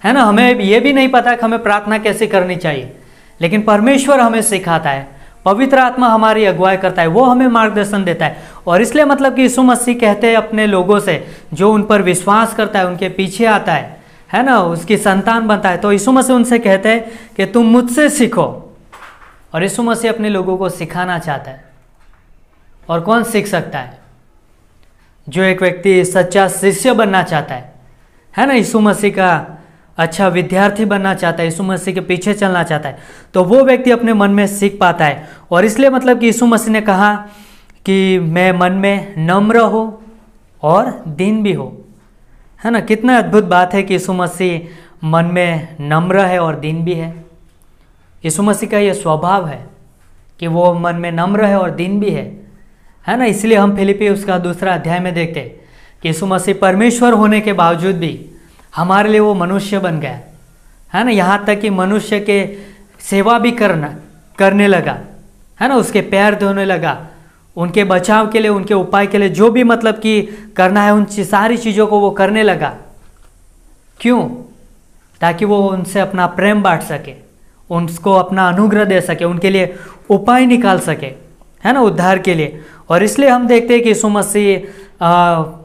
है ना। हमें ये भी नहीं पता कि हमें प्रार्थना कैसे करनी चाहिए, लेकिन परमेश्वर हमें सिखाता है, पवित्र आत्मा हमारी अगुवाई करता है, वो हमें मार्गदर्शन देता है। और इसलिए मतलब कि यीशु मसीह कहते हैं अपने लोगों से, जो उन पर विश्वास करता है, उनके पीछे आता है ना, उसकी संतान बनता है। तो यीशु मसीह उनसे कहते हैं कि तुम मुझसे सीखो। और यीशु मसीह अपने लोगों को सिखाना चाहता है। और कौन सीख सकता है? जो एक व्यक्ति सच्चा शिष्य बनना चाहता है ना, यीशु मसीह का अच्छा विद्यार्थी बनना चाहता है, यीशु मसीह के पीछे चलना चाहता है, तो वो व्यक्ति अपने मन में सीख पाता है। और इसलिए मतलब कि यीशु मसीह ने कहा कि मैं मन में नम्र हो और दीन भी हो, है ना। कितना अद्भुत बात है कि यीशु मसीह मन में नम्र है और दीन भी है। यीशु मसीह का ये स्वभाव है कि वो मन में नम्र है और दीन भी है ना। इसलिए हम फिलिपी उसका 2 अध्याय में देखते हैं कि यीशु मसीह परमेश्वर होने के बावजूद भी हमारे लिए वो मनुष्य बन गया, है ना। यहाँ तक कि मनुष्य के सेवा भी करने लगा, है ना। उसके पैर धोने लगा, उनके बचाव के लिए, उनके उपाय के लिए जो भी मतलब कि करना है, उन सारी चीज़ों को वो करने लगा। क्यों? ताकि वो उनसे अपना प्रेम बांट सके, उनको अपना अनुग्रह दे सके, उनके लिए उपाय निकाल सके, है ना, उद्धार के लिए। और इसलिए हम देखते हैं कि यीशु मसीह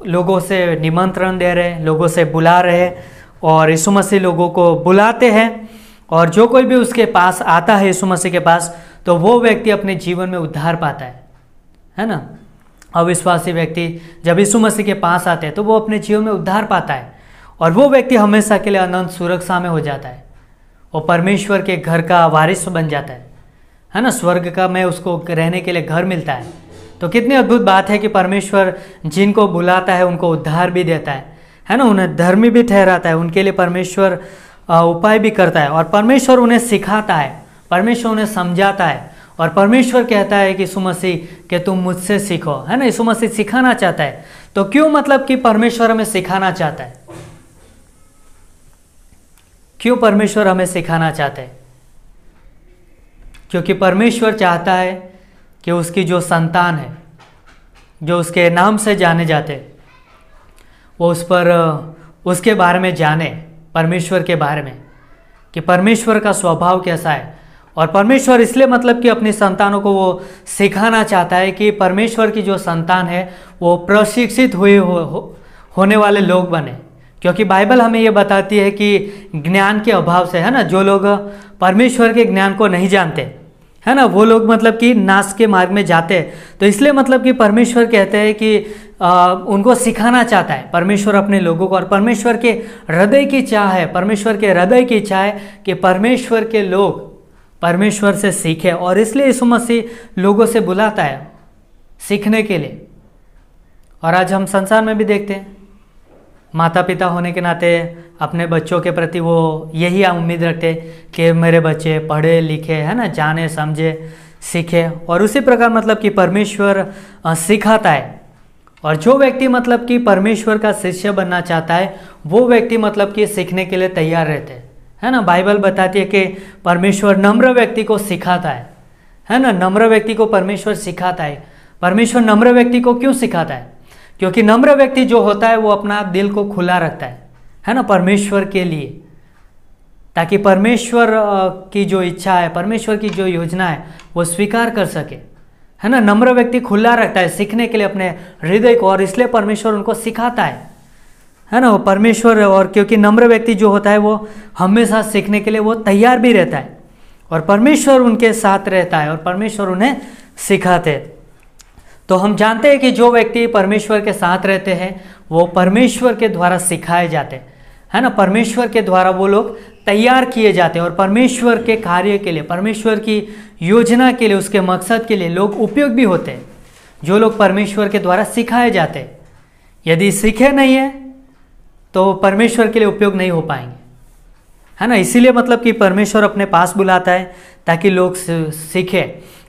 लोगों से निमंत्रण दे रहे हैं, लोगों से बुला रहे हैं, और यीशु मसीह लोगों को बुलाते हैं। और जो कोई भी उसके पास आता है, यीशु मसीह के पास, तो वो व्यक्ति अपने जीवन में उद्धार पाता है ना। अविश्वासी व्यक्ति जब यीशु मसीह के पास आते हैं तो वो अपने जीवन में उद्धार पाता है, और वो व्यक्ति हमेशा के लिए अनंत सुरक्षा में हो जाता है। वो परमेश्वर के घर का वारिस बन जाता है ना। स्वर्ग का में उसको रहने के लिए घर मिलता है। तो कितनी अद्भुत बात है कि परमेश्वर जिनको बुलाता है उनको उद्धार भी देता है ना, उन्हें धर्मी भी ठहराता है, उनके लिए परमेश्वर उपाय भी करता है, और परमेश्वर उन्हें सिखाता है, परमेश्वर उन्हें समझाता है। और परमेश्वर कहता है कि यीशु मसीह कि तुम मुझसे सीखो, है ना। यीशु मसीह सिखाना चाहता है। तो क्यों मतलब कि परमेश्वर हमें सिखाना चाहता है? क्यों परमेश्वर हमें सिखाना चाहता है? क्योंकि परमेश्वर चाहता है कि उसकी जो संतान है, जो उसके नाम से जाने जाते, वो उस पर उसके बारे में जाने, परमेश्वर के बारे में, कि परमेश्वर का स्वभाव कैसा है। और परमेश्वर इसलिए मतलब कि अपनी संतानों को वो सिखाना चाहता है कि परमेश्वर की जो संतान है वो प्रशिक्षित होने वाले लोग बने। क्योंकि बाइबल हमें ये बताती है कि ज्ञान के अभाव से, है ना, जो लोग परमेश्वर के ज्ञान को नहीं जानते, है ना, वो लोग मतलब कि नाश के मार्ग में जाते हैं। तो इसलिए मतलब कि परमेश्वर कहते हैं कि उनको सिखाना चाहता है परमेश्वर अपने लोगों को। और परमेश्वर के हृदय की चाह है, परमेश्वर के हृदय की इच्छा है कि परमेश्वर के लोग परमेश्वर से सीखे। और इसलिए यीशु मसीह लोगों से बुलाता है सीखने के लिए। और आज हम संसार में भी देखते हैं, माता पिता होने के नाते अपने बच्चों के प्रति वो यही उम्मीद रखते कि मेरे बच्चे पढ़े लिखे, है ना, जाने समझे सीखे। और उसी प्रकार मतलब कि परमेश्वर सिखाता है। और जो व्यक्ति मतलब कि परमेश्वर का शिष्य बनना चाहता है वो व्यक्ति मतलब कि सीखने के लिए तैयार रहते हैं, है ना। बाइबल बताती है कि परमेश्वर नम्र व्यक्ति को सिखाता है ना, नम्र व्यक्ति को परमेश्वर सिखाता है। परमेश्वर नम्र व्यक्ति को क्यों सिखाता है? क्योंकि नम्र व्यक्ति जो होता है वो अपना दिल को खुला रखता है ना, परमेश्वर के लिए, ताकि परमेश्वर की जो इच्छा है, परमेश्वर की जो योजना है वो स्वीकार कर सके, है ना। नम्र व्यक्ति खुला रखता है सीखने के लिए अपने हृदय को, और इसलिए परमेश्वर उनको सिखाता है ना, वो परमेश्वर। और क्योंकि नम्र व्यक्ति जो होता है वो हमेशा सीखने के लिए वो तैयार भी रहता है, और परमेश्वर उनके साथ रहता है, और परमेश्वर उन्हें सिखाते हैं। तो हम जानते हैं कि जो व्यक्ति परमेश्वर के साथ रहते हैं वो परमेश्वर के द्वारा सिखाए जाते हैं, है ना। परमेश्वर के द्वारा वो लोग तैयार किए जाते हैं, और परमेश्वर के कार्य के लिए, परमेश्वर की योजना के लिए, उसके मकसद के लिए लोग उपयोग भी होते हैं, जो लोग परमेश्वर के द्वारा सिखाए जाते हैं। यदि सीखे नहीं है तो परमेश्वर के लिए उपयोग नहीं हो पाएंगे, है ना। इसीलिए मतलब कि परमेश्वर अपने पास बुलाता है ताकि लोग सीखे।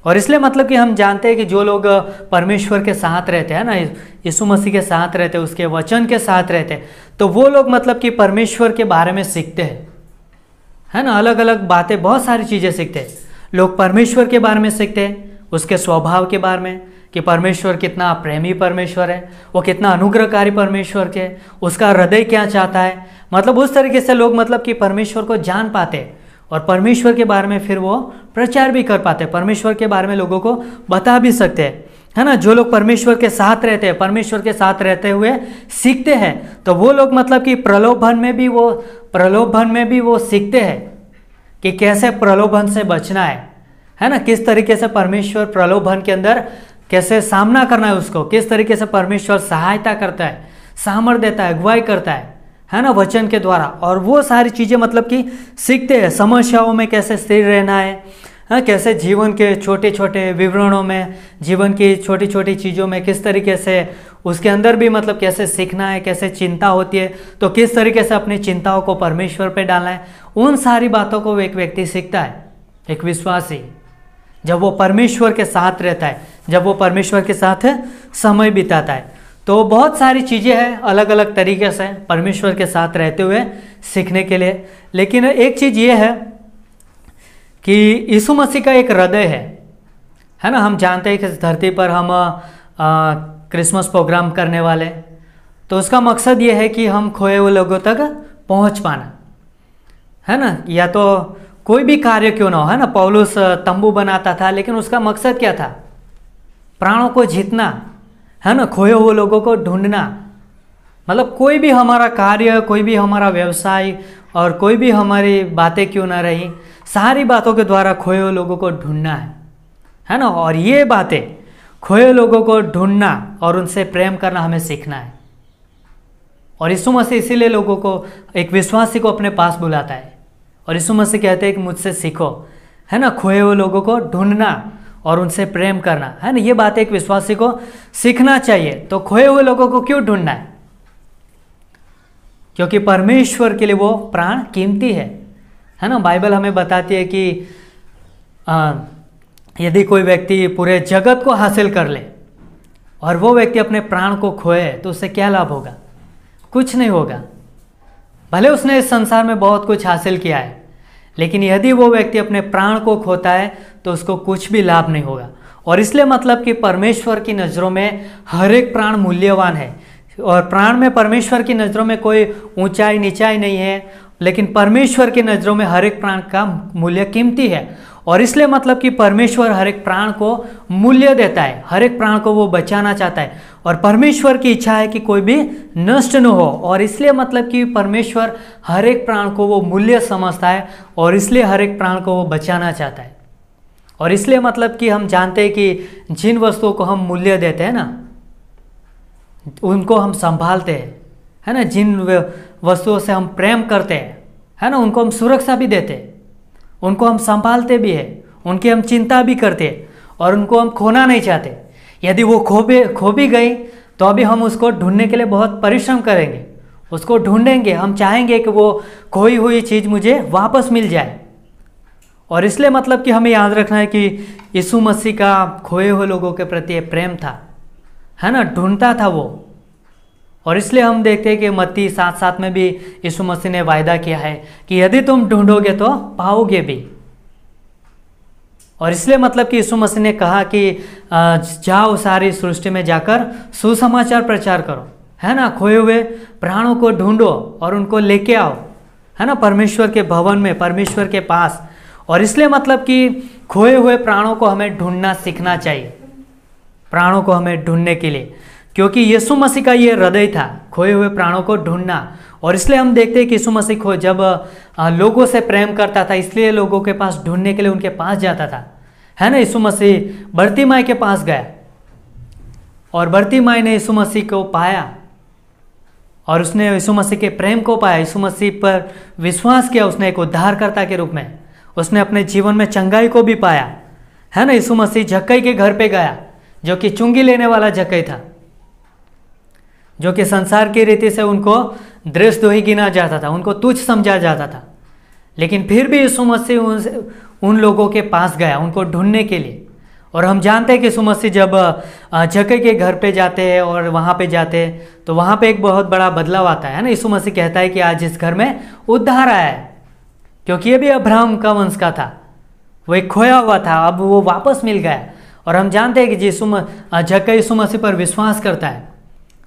और इसलिए मतलब कि हम जानते हैं कि जो लोग परमेश्वर के साथ रहते हैं ना, यीशु मसीह के साथ रहते हैं, उसके वचन के साथ रहते हैं, तो वो लोग मतलब कि परमेश्वर के बारे में सीखते हैं, है ना। अलग अलग बातें, बहुत सारी चीज़ें सीखते हैं लोग। परमेश्वर के बारे में सीखते हैं, उसके स्वभाव के बारे में, कि परमेश्वर कितना प्रेमी परमेश्वर है, वो कितना अनुग्रहकारी परमेश्वर के, उसका हृदय क्या चाहता है। मतलब उस तरीके से लोग मतलब कि परमेश्वर को जान पाते हैं, और परमेश्वर के बारे में फिर वो प्रचार भी कर पाते हैं, परमेश्वर के बारे में लोगों को बता भी सकते हैं, है ना। जो लोग परमेश्वर के साथ रहते हैं, परमेश्वर के साथ रहते हुए सीखते हैं, तो वो लोग मतलब कि प्रलोभन में भी वो प्रलोभन में भी वो सीखते हैं कि कैसे प्रलोभन से बचना है ना, किस तरीके से परमेश्वर प्रलोभन के अंदर कैसे सामना करना है उसको, किस तरीके से परमेश्वर सहायता करता है, सामर्थ देता है, अगुवाई करता है ना, वचन के द्वारा। और वो सारी चीज़ें मतलब कि सीखते हैं। समस्याओं में कैसे स्थिर रहना है, हाँ, कैसे जीवन के छोटे छोटे विवरणों में, जीवन की छोटी छोटी चीज़ों में किस तरीके से उसके अंदर भी मतलब कैसे सीखना है, कैसे चिंता होती है तो किस तरीके से अपनी चिंताओं को परमेश्वर पे डालना है, उन सारी बातों को एक व्यक्ति सीखता है, एक विश्वासी, जब वो परमेश्वर के साथ रहता है, जब वो परमेश्वर के साथ समय बिताता है। तो बहुत सारी चीज़ें हैं अलग अलग तरीके से परमेश्वर के साथ रहते हुए सीखने के लिए। लेकिन एक चीज़ ये है कि यीशु मसीह का एक हृदय है ना। हम जानते हैं कि इस धरती पर हम क्रिसमस प्रोग्राम करने वाले, तो उसका मकसद ये है कि हम खोए हुए लोगों तक पहुंच पाना, है ना। या तो कोई भी कार्य क्यों ना हो, है ना। पौलुस तंबू बनाता था, लेकिन उसका मकसद क्या था? प्राणों को जीतना, है ना, खोए हुए लोगों को ढूंढना। मतलब कोई भी हमारा कार्य, कोई भी हमारा व्यवसाय और कोई भी हमारी बातें क्यों ना रही, सारी बातों के द्वारा खोए हुए लोगों को ढूंढना है ना। और ये बातें खोए हुए लोगों को ढूंढना और उनसे प्रेम करना हमें सीखना है। और यीशु मसीह इसीलिए लोगों को, एक विश्वासी को अपने पास बुलाता है। और यीशु मसीह कहते हैं कि मुझसे सीखो, है ना, खोए हुए लोगों को ढूंढना और उनसे प्रेम करना, है ना। ये बात एक विश्वासी को सीखना चाहिए। तो खोए हुए लोगों को क्यों ढूंढना है? क्योंकि परमेश्वर के लिए वो प्राण कीमती है ना। बाइबल हमें बताती है कि यदि कोई व्यक्ति पूरे जगत को हासिल कर ले और वो व्यक्ति अपने प्राण को खोए तो उससे क्या लाभ होगा? कुछ नहीं होगा। भले उसने इस संसार में बहुत कुछ हासिल किया है, लेकिन यदि वो व्यक्ति अपने प्राण को खोता है तो उसको कुछ भी लाभ नहीं होगा। और इसलिए मतलब कि परमेश्वर की नज़रों में हर एक प्राण मूल्यवान है। और प्राण में परमेश्वर की नज़रों में कोई ऊंचाई नीचाई नहीं है, लेकिन परमेश्वर की नज़रों में हर एक प्राण का मूल्य कीमती है। और इसलिए मतलब कि परमेश्वर हर एक प्राण को मूल्य देता है, हर एक प्राण को वो बचाना चाहता है। और परमेश्वर की इच्छा है कि कोई भी नष्ट न हो। और इसलिए मतलब कि परमेश्वर हर एक प्राण को वो मूल्य समझता है और इसलिए हर एक प्राण को वो बचाना चाहता है। और इसलिए मतलब कि हम जानते हैं कि जिन वस्तुओं को हम मूल्य देते हैं ना, उनको हम संभालते हैं, है ना। जिन वस्तुओं से हम प्रेम करते हैं, है ना, उनको हम सुरक्षा भी देते हैं, उनको हम संभालते भी हैं, उनकी हम चिंता भी करते हैं और उनको हम खोना नहीं चाहते। यदि वो खो भी गई तो अभी हम उसको ढूंढने के लिए बहुत परिश्रम करेंगे, उसको ढूंढेंगे। हम चाहेंगे कि वो खोई हुई चीज़ मुझे वापस मिल जाए। और इसलिए मतलब कि हमें याद रखना है कि यीशु मसीह का खोए हुए लोगों के प्रति प्रेम था, है ना, ढूंढता था वो। और इसलिए हम देखते हैं कि मत्ती 7:7 में भी यीशु मसीह ने वायदा किया है कि यदि तुम ढूंढोगे तो पाओगे भी। और इसलिए मतलब कि यीशु मसीह ने कहा कि जाओ सारी सृष्टि में जाकर सुसमाचार प्रचार करो, है ना, खोए हुए प्राणों को ढूंढो और उनको लेके आओ, है ना, परमेश्वर के भवन में, परमेश्वर के पास। और इसलिए मतलब कि खोए हुए प्राणों को हमें ढूंढना सीखना चाहिए, प्राणों को हमें ढूंढने के लिए, क्योंकि यीशु मसीह का ये हृदय था, खोए हुए प्राणों को ढूंढना। और इसलिए हम देखते हैं कि यीशु मसीह जब लोगों से प्रेम करता था, इसलिए लोगों के पास ढूंढने के लिए उनके पास जाता था, है ना। यीशु मसीह बर्तिमाई के पास गया और बर्तिमाई ने यीशु मसीह को पाया और उसने यीशु मसीह के प्रेम को पाया, यीशु मसीह पर विश्वास किया उसने एक उद्धारकर्ता के रूप में। उसने अपने जीवन में चंगाई को भी पाया, है ना। यीशु मसीह जक्कई के घर पे गया, जो कि चुंगी लेने वाला जक्कई था, जो कि संसार की रीति से उनको द्वेषद्रोही गिना जाता था, उनको तुच्छ समझा जाता था। लेकिन फिर भी यीशु मसीह उन लोगों के पास गया उनको ढूंढने के लिए। और हम जानते हैं कि यीशु मसीह जब जक्कई के घर पे जाते हैं और वहाँ पे जाते हैं तो वहाँ पे एक बहुत बड़ा बदलाव आता है ना। यीशु मसीह कहता है कि आज इस घर में उद्धार आया है, क्योंकि ये भी अब्राहम का वंश का था, वो एक खोया हुआ था, अब वो वापस मिल गया। और हम जानते हैं कि जक्कई यीशु मसीह पर विश्वास करता है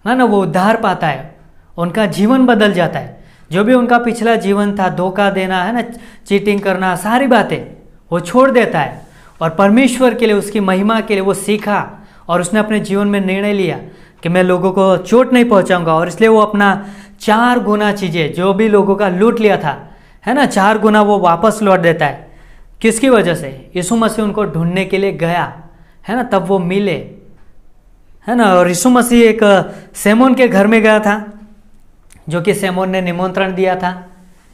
ना, वो उद्धार पाता है, उनका जीवन बदल जाता है। जो भी उनका पिछला जीवन था, धोखा देना, है ना, चीटिंग करना, सारी बातें वो छोड़ देता है और परमेश्वर के लिए, उसकी महिमा के लिए वो सीखा। और उसने अपने जीवन में निर्णय लिया कि मैं लोगों को चोट नहीं पहुंचाऊंगा। और इसलिए वो अपना 4 गुना चीज़ें जो भी लोगों का लूट लिया था, है ना, 4 गुना वो वापस लौट देता है। किसकी वजह से? यीशु मसीह उनको ढूंढने के लिए गया, है ना, तब वो मिले, है ना। और यीशु मसीह एक सेमोन के घर में गया था, जो कि सेमोन ने निमंत्रण दिया था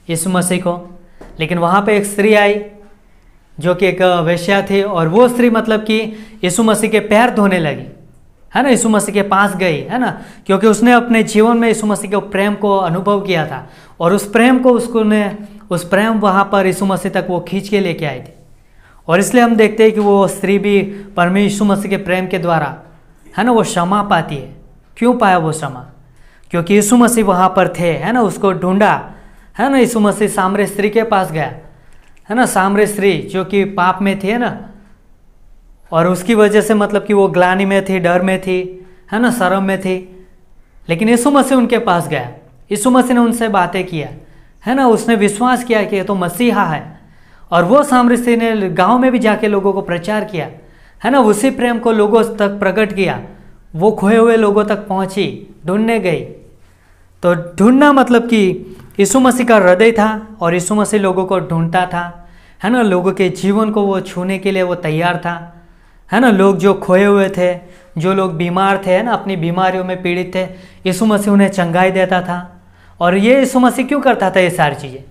यीशु मसीह को। लेकिन वहाँ पे एक स्त्री आई जो कि एक वेश्या थी, और वो स्त्री मतलब कि यीशु मसीह के पैर धोने लगी, है ना, यीशु मसीह के पास गई, है ना, क्योंकि उसने अपने जीवन में यीशु मसीह के प्रेम को अनुभव किया था, और उस प्रेम को उस प्रेम वहाँ पर यीशु मसीह तक वो खींच के लेके आई थी। और इसलिए हम देखते हैं कि वो स्त्री भी परमेश्वर यीशु मसीह के प्रेम के द्वारा, है ना, वो क्षमा पाती है। क्यों पाया वो क्षमा? क्योंकि यीशु मसीह वहाँ पर थे, है ना, उसको ढूंढा, है ना। यीशु मसीह सामरी स्त्री के पास गया, है ना, सामरी स्त्री जो कि पाप में थी, है ना, और उसकी वजह से मतलब कि वो ग्लानि में थी, डर में थी, है ना, शर्म में थी। लेकिन यीशु मसीह उनके पास गया, यीशु मसीह ने उनसे बातें किया, है ना, उसने विश्वास किया कि ये तो मसीहा है। और वो सामरी स्त्री ने गांव में भी जाके लोगों को प्रचार किया, है ना, उसी प्रेम को लोगों तक प्रकट किया। वो खोए हुए लोगों तक पहुंची, ढूंढने गई। तो ढूंढना मतलब कि यीशु मसीह का हृदय था, और यीशु मसीह लोगों को ढूंढता था, है ना, लोगों के जीवन को वो छूने के लिए वो तैयार था, है ना। लोग जो खोए हुए थे, जो लोग बीमार थे, है ना, अपनी बीमारियों में पीड़ित थे, यीशु मसीह उन्हें चंगाई देता था। और ये यीशु मसीह क्यों करता था ये सारी चीज़ें?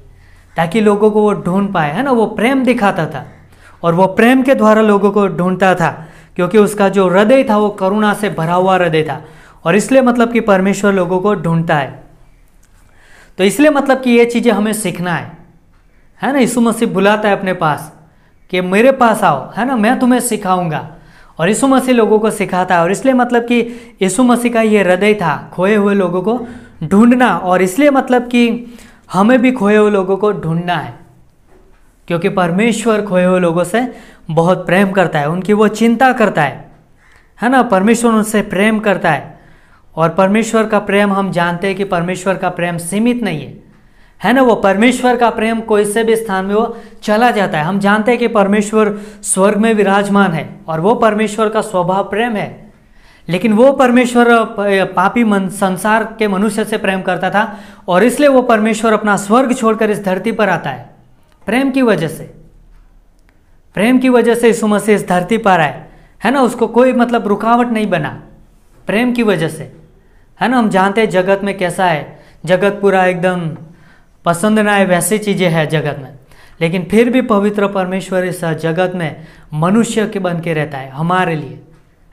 ताकि लोगों को वो ढूंढ पाए, है ना, वो प्रेम दिखाता था, और वो प्रेम के द्वारा लोगों को ढूंढता था, क्योंकि उसका जो हृदय था वो करुणा से भरा हुआ हृदय था। और इसलिए मतलब कि परमेश्वर लोगों को ढूंढता है। तो इसलिए मतलब कि ये चीज़ें हमें सीखना है ना। यीशु मसीह बुलाता है अपने पास कि मेरे पास आओ, है ना, मैं तुम्हें सिखाऊंगा। और यीशु मसीह लोगों को सिखाता है। और इसलिए मतलब कि यीशु मसीह का ये हृदय था खोए हुए लोगों को ढूंढना। और इसलिए मतलब कि हमें भी खोए हुए लोगों को ढूंढना है, क्योंकि परमेश्वर खोए हुए लोगों से बहुत प्रेम करता है, उनकी वो चिंता करता है ना। परमेश्वर उनसे प्रेम करता है। और परमेश्वर का प्रेम हम जानते हैं कि परमेश्वर का प्रेम सीमित नहीं है ना। वो परमेश्वर का प्रेम कोई से भी स्थान में वो चला जाता है। हम जानते हैं कि परमेश्वर स्वर्ग में विराजमान है, और वो परमेश्वर का स्वभाव प्रेम है। लेकिन वो परमेश्वर पापी संसार के मनुष्य से प्रेम करता था, और इसलिए वो परमेश्वर अपना स्वर्ग छोड़कर इस धरती पर आता है। प्रेम की वजह से, प्रेम की वजह से यीशु मसीह इस धरती पर आए, है ना। उसको कोई मतलब रुकावट नहीं बना, प्रेम की वजह से, है ना। हम जानते हैं जगत में कैसा है, जगत पूरा एकदम पसंद ना आए वैसी चीज़ें हैं जगत में, लेकिन फिर भी पवित्र परमेश्वर इस जगत में मनुष्य के बन के रहता है हमारे लिए,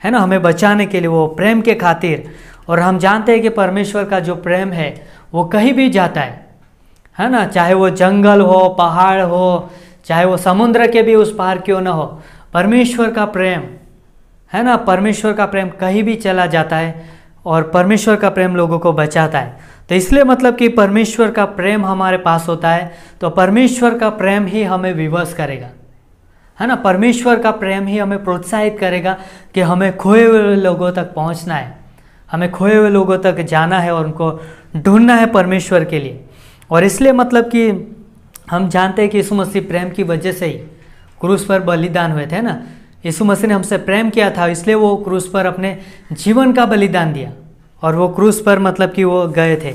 है ना, हमें बचाने के लिए, वो प्रेम के खातिर। और हम जानते हैं कि परमेश्वर का जो प्रेम है वो कहीं भी जाता है ना, चाहे वो जंगल हो, पहाड़ हो, चाहे वो समुद्र के भी उस पार क्यों ना हो, परमेश्वर का प्रेम, है ना, परमेश्वर का प्रेम कहीं भी चला जाता है, और परमेश्वर का प्रेम लोगों को बचाता है। तो इसलिए मतलब कि परमेश्वर का प्रेम हमारे पास होता है, तो परमेश्वर का प्रेम ही हमें विवश करेगा, है ना। परमेश्वर का प्रेम ही हमें प्रोत्साहित करेगा कि हमें खोए हुए लोगों तक पहुंचना है, हमें खोए हुए लोगों तक जाना है, और उनको ढूंढना है परमेश्वर के लिए। और इसलिए मतलब कि हम जानते हैं कि यीशु मसीह प्रेम की वजह से ही क्रूस पर बलिदान हुए थे, ना। यीशु मसीह ने हमसे प्रेम किया था, इसलिए वो क्रूस पर अपने जीवन का बलिदान दिया, और वो क्रूस पर मतलब कि वो गए थे।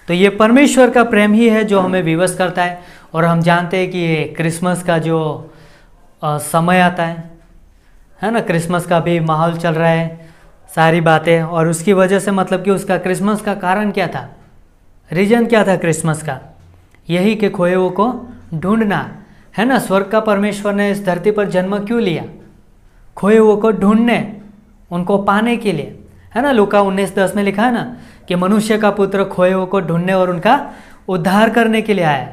तो ये परमेश्वर का प्रेम ही है जो हमें विवश करता है। और हम जानते हैं कि ये क्रिसमस का जो समय आता है ना, क्रिसमस का भी माहौल चल रहा है, सारी बातें। और उसकी वजह से मतलब कि उसका क्रिसमस का कारण क्या था, रीजन क्या था क्रिसमस का? यही कि खोए हुए को ढूंढना, है ना। स्वर्ग का परमेश्वर ने इस धरती पर जन्म क्यों लिया? खोए हुए को ढूंढने, उनको पाने के लिए, है ना। लूका 19:10 में लिखा है ना कि मनुष्य का पुत्र खोए हुए को ढूंढने और उनका उद्धार करने के लिए आया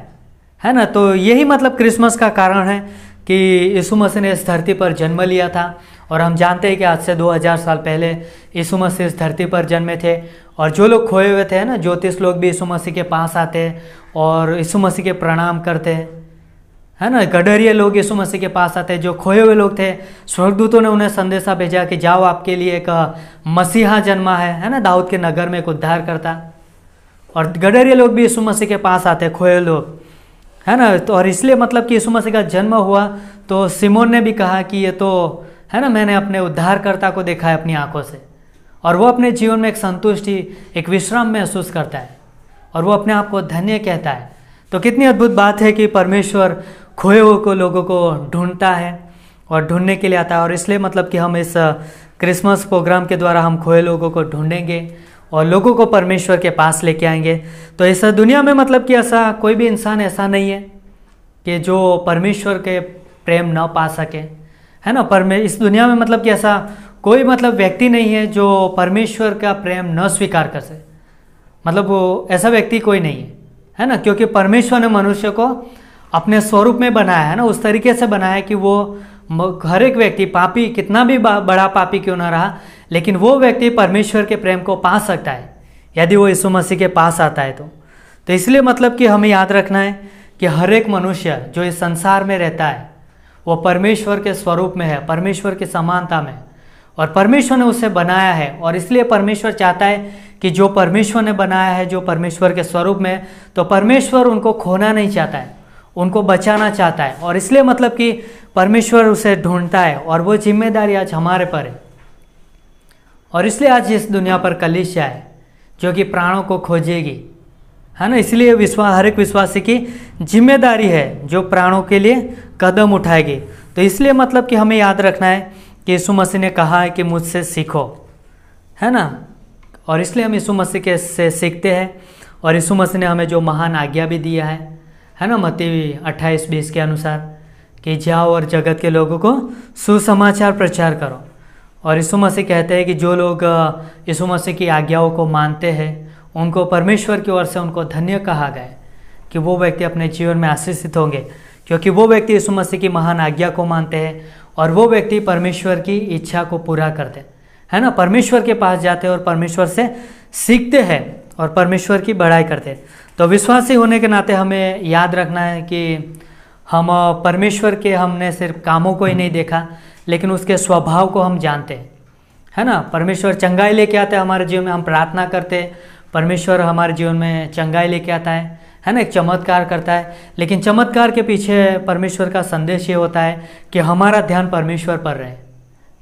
है ना। तो यही मतलब क्रिसमस का कारण है कि यीशु मसीह ने इस धरती पर जन्म लिया था। और हम जानते हैं कि आज से 2000 साल पहले यीशु मसीह इस धरती पर जन्मे थे। और जो लोग खोए हुए थे ना, ज्योतिष लोग भी यीशु मसीह के पास आते और यीशु मसीह के प्रणाम करते, है ना। गडरिये लोग यीशु मसीह के पास आते, जो खोए हुए लोग थे, स्वर्गदूतों ने उन्हें संदेशा भेजा कि जाओ, आपके लिए एक मसीहा जन्मा है ना, दाऊद के नगर में एक उद्धार करता। और गडरिये लोग भी यीशु मसीह के पास आते, खोए लोग, है ना। तो और इसलिए मतलब कि यीशु मसीह का जन्म हुआ, तो सिमोन ने भी कहा कि ये तो, है ना, मैंने अपने उद्धारकर्ता को देखा है अपनी आंखों से। और वो अपने जीवन में एक संतुष्टि, एक विश्राम महसूस करता है, और वो अपने आप को धन्य कहता है। तो कितनी अद्भुत बात है कि परमेश्वर खोए हुए को लोगों को ढूंढता है और ढूंढने के लिए आता है। और इसलिए मतलब कि हम इस क्रिसमस प्रोग्राम के द्वारा हम खोए लोगों को ढूंढेंगे और लोगों को परमेश्वर के पास लेके आएंगे। तो इस दुनिया में मतलब कि ऐसा कोई भी इंसान ऐसा नहीं है कि जो परमेश्वर के प्रेम न पा सके, है ना। इस दुनिया में मतलब कि ऐसा कोई मतलब व्यक्ति नहीं है जो परमेश्वर का प्रेम न स्वीकार कर सके, मतलब वो ऐसा व्यक्ति कोई नहीं है ना। क्योंकि परमेश्वर ने मनुष्य को अपने स्वरूप में बनाया है ना, उस तरीके से बनाया है कि वो हर एक व्यक्ति पापी, कितना भी बड़ा पापी क्यों ना रहा, लेकिन वो व्यक्ति परमेश्वर के प्रेम को पा सकता है यदि वो यीशु मसीह के पास आता है। तो इसलिए मतलब कि हमें याद रखना है कि हर एक मनुष्य जो इस संसार में रहता है वो परमेश्वर के स्वरूप में है, परमेश्वर की समानता में, और परमेश्वर ने उसे बनाया है। और इसलिए परमेश्वर चाहता है कि जो परमेश्वर ने बनाया है, जो परमेश्वर के स्वरूप में, तो परमेश्वर उनको खोना नहीं चाहता है, उनको बचाना चाहता है। और इसलिए मतलब कि परमेश्वर उसे ढूंढता है और वो जिम्मेदारी आज हमारे पर है। और इसलिए आज इस दुनिया पर कलीसिया है जो कि प्राणों को खोजेगी, है ना। इसलिए हर एक विश्वासी की जिम्मेदारी है जो प्राणों के लिए कदम उठाएगी। तो इसलिए मतलब कि हमें याद रखना है कि यीशु मसीह ने कहा है कि मुझसे सीखो, है ना। और इसलिए हम यीशु मसीह के से सीखते हैं। और यीशु मसीह ने हमें जो महान आज्ञा भी दिया है ना, मत्ती 28:20 के अनुसार कि जाओ और जगत के लोगों को सुसमाचार प्रचार करो। और यीशु मसीह कहते हैं कि जो लोग यीशु मसीह की आज्ञाओं को मानते हैं उनको परमेश्वर की ओर से उनको धन्य कहा गया है कि वो व्यक्ति अपने जीवन में आशीषित होंगे, क्योंकि वो व्यक्ति यीशु मसीह की महान आज्ञा को मानते हैं और वो व्यक्ति परमेश्वर की इच्छा को पूरा करते हैं, है ना। परमेश्वर के पास जाते हैं और परमेश्वर से सीखते हैं और परमेश्वर की बड़ाई करते हैं। तो विश्वासी होने के नाते हमें याद रखना है कि हम परमेश्वर के हमने सिर्फ कामों को ही नहीं देखा, लेकिन उसके स्वभाव को हम जानते हैं, है ना। परमेश्वर चंगाई लेके आता है हमारे जीवन में, हम प्रार्थना करते हैं, परमेश्वर हमारे जीवन में चंगाई लेके आता है ना, एक चमत्कार करता है। लेकिन चमत्कार के पीछे परमेश्वर का संदेश ये होता है कि हमारा ध्यान परमेश्वर पर रहे,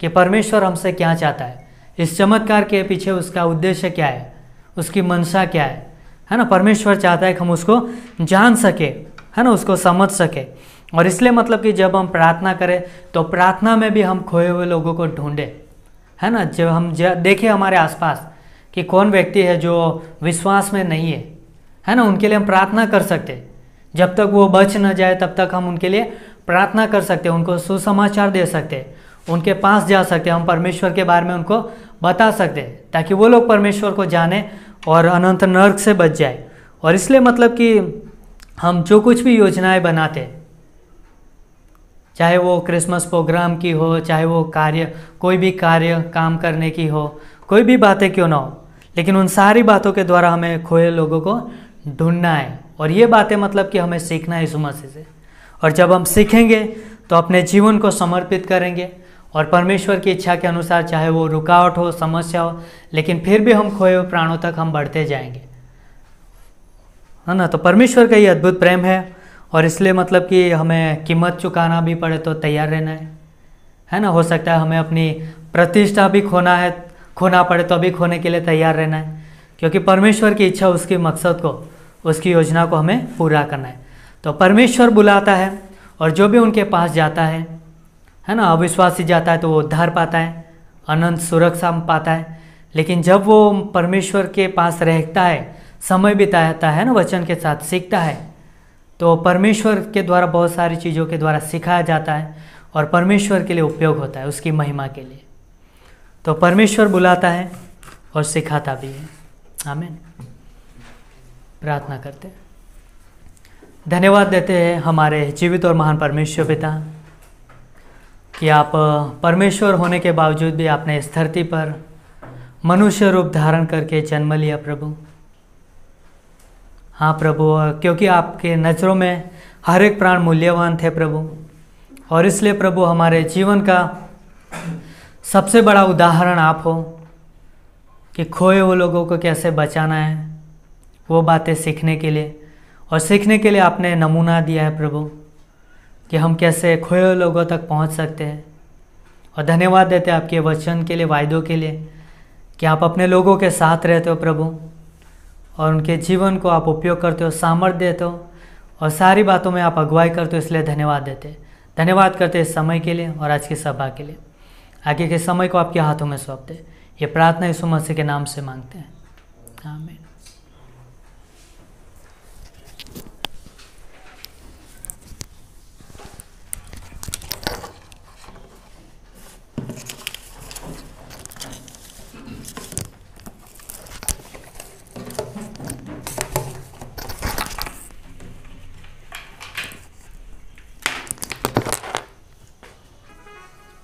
कि परमेश्वर हमसे क्या चाहता है, इस चमत्कार के पीछे उसका उद्देश्य क्या है, उसकी मंशा क्या है ना। परमेश्वर चाहता है कि हम उसको जान सके, है ना, उसको समझ सके। और इसलिए मतलब कि जब हम प्रार्थना करें तो प्रार्थना में भी हम खोए हुए लोगों को ढूंढे, है ना। जब हम देखें हमारे आसपास कि कौन व्यक्ति है जो विश्वास में नहीं है ना, उनके लिए हम प्रार्थना कर सकते। जब तक वो बच न जाए तब तक हम उनके लिए प्रार्थना कर सकते, उनको सुसमाचार दे सकते, उनके पास जा सकते, हम परमेश्वर के बारे में उनको बता सकते, ताकि वो लोग परमेश्वर को जाने और अनंत नरक से बच जाए। और इसलिए मतलब कि हम जो कुछ भी योजनाएं बनाते, चाहे वो क्रिसमस प्रोग्राम की हो, चाहे वो कोई भी कार्य काम करने की हो, कोई भी बातें क्यों ना हो, लेकिन उन सारी बातों के द्वारा हमें खोए लोगों को ढूंढना है। और ये बातें मतलब कि हमें सीखना है यीशु मसीह से। और जब हम सीखेंगे तो अपने जीवन को समर्पित करेंगे और परमेश्वर की इच्छा के अनुसार, चाहे वो रुकावट हो, समस्या हो, लेकिन फिर भी हम खोए हुए प्राणों तक हम बढ़ते जाएंगे, है ना। तो परमेश्वर का ये अद्भुत प्रेम है। और इसलिए मतलब कि हमें कीमत चुकाना भी पड़े तो तैयार रहना है ना। हो सकता है हमें अपनी प्रतिष्ठा भी खोना पड़े तो भी खोने के लिए तैयार रहना है, क्योंकि परमेश्वर की इच्छा, उसके मकसद को, उसकी योजना को हमें पूरा करना है। तो परमेश्वर बुलाता है और जो भी उनके पास जाता है ना, अविश्वासी जाता है तो वो उद्धार पाता है, अनंत सुरक्षा पाता है। लेकिन जब वो परमेश्वर के पास रहता है, समय बिताता है ना, वचन के साथ सीखता है, तो परमेश्वर के द्वारा बहुत सारी चीज़ों के द्वारा सिखाया जाता है और परमेश्वर के लिए उपयोग होता है, उसकी महिमा के लिए। तो परमेश्वर बुलाता है और सिखाता भी है। आमीन। प्रार्थना करते हैं। धन्यवाद देते हैं हमारे जीवित और महान परमेश्वर पिता कि आप परमेश्वर होने के बावजूद भी आपने इस धरती पर मनुष्य रूप धारण करके जन्म लिया प्रभु। हाँ प्रभु, क्योंकि आपके नज़रों में हर एक प्राण मूल्यवान थे प्रभु, और इसलिए प्रभु हमारे जीवन का सबसे बड़ा उदाहरण आप हो कि खोए हुए लोगों को कैसे बचाना है, वो बातें सीखने के लिए, और सीखने के लिए आपने नमूना दिया है प्रभु कि हम कैसे खोए हुए लोगों तक पहुंच सकते हैं। और धन्यवाद देते हैं आपके वचन के लिए, वायदों के लिए कि आप अपने लोगों के साथ रहते हो प्रभु, और उनके जीवन को आप उपयोग करते हो, सामर्थ्य देते हो और सारी बातों में आप अगुवाई करते हो, इसलिए धन्यवाद देते। धन्यवाद करते इस समय के लिए और आज की सभा के लिए। आगे के समय को आपके हाथों में सौंपते। ये प्रार्थना यीशु मसीह के नाम से मांगते हैं, आमीन।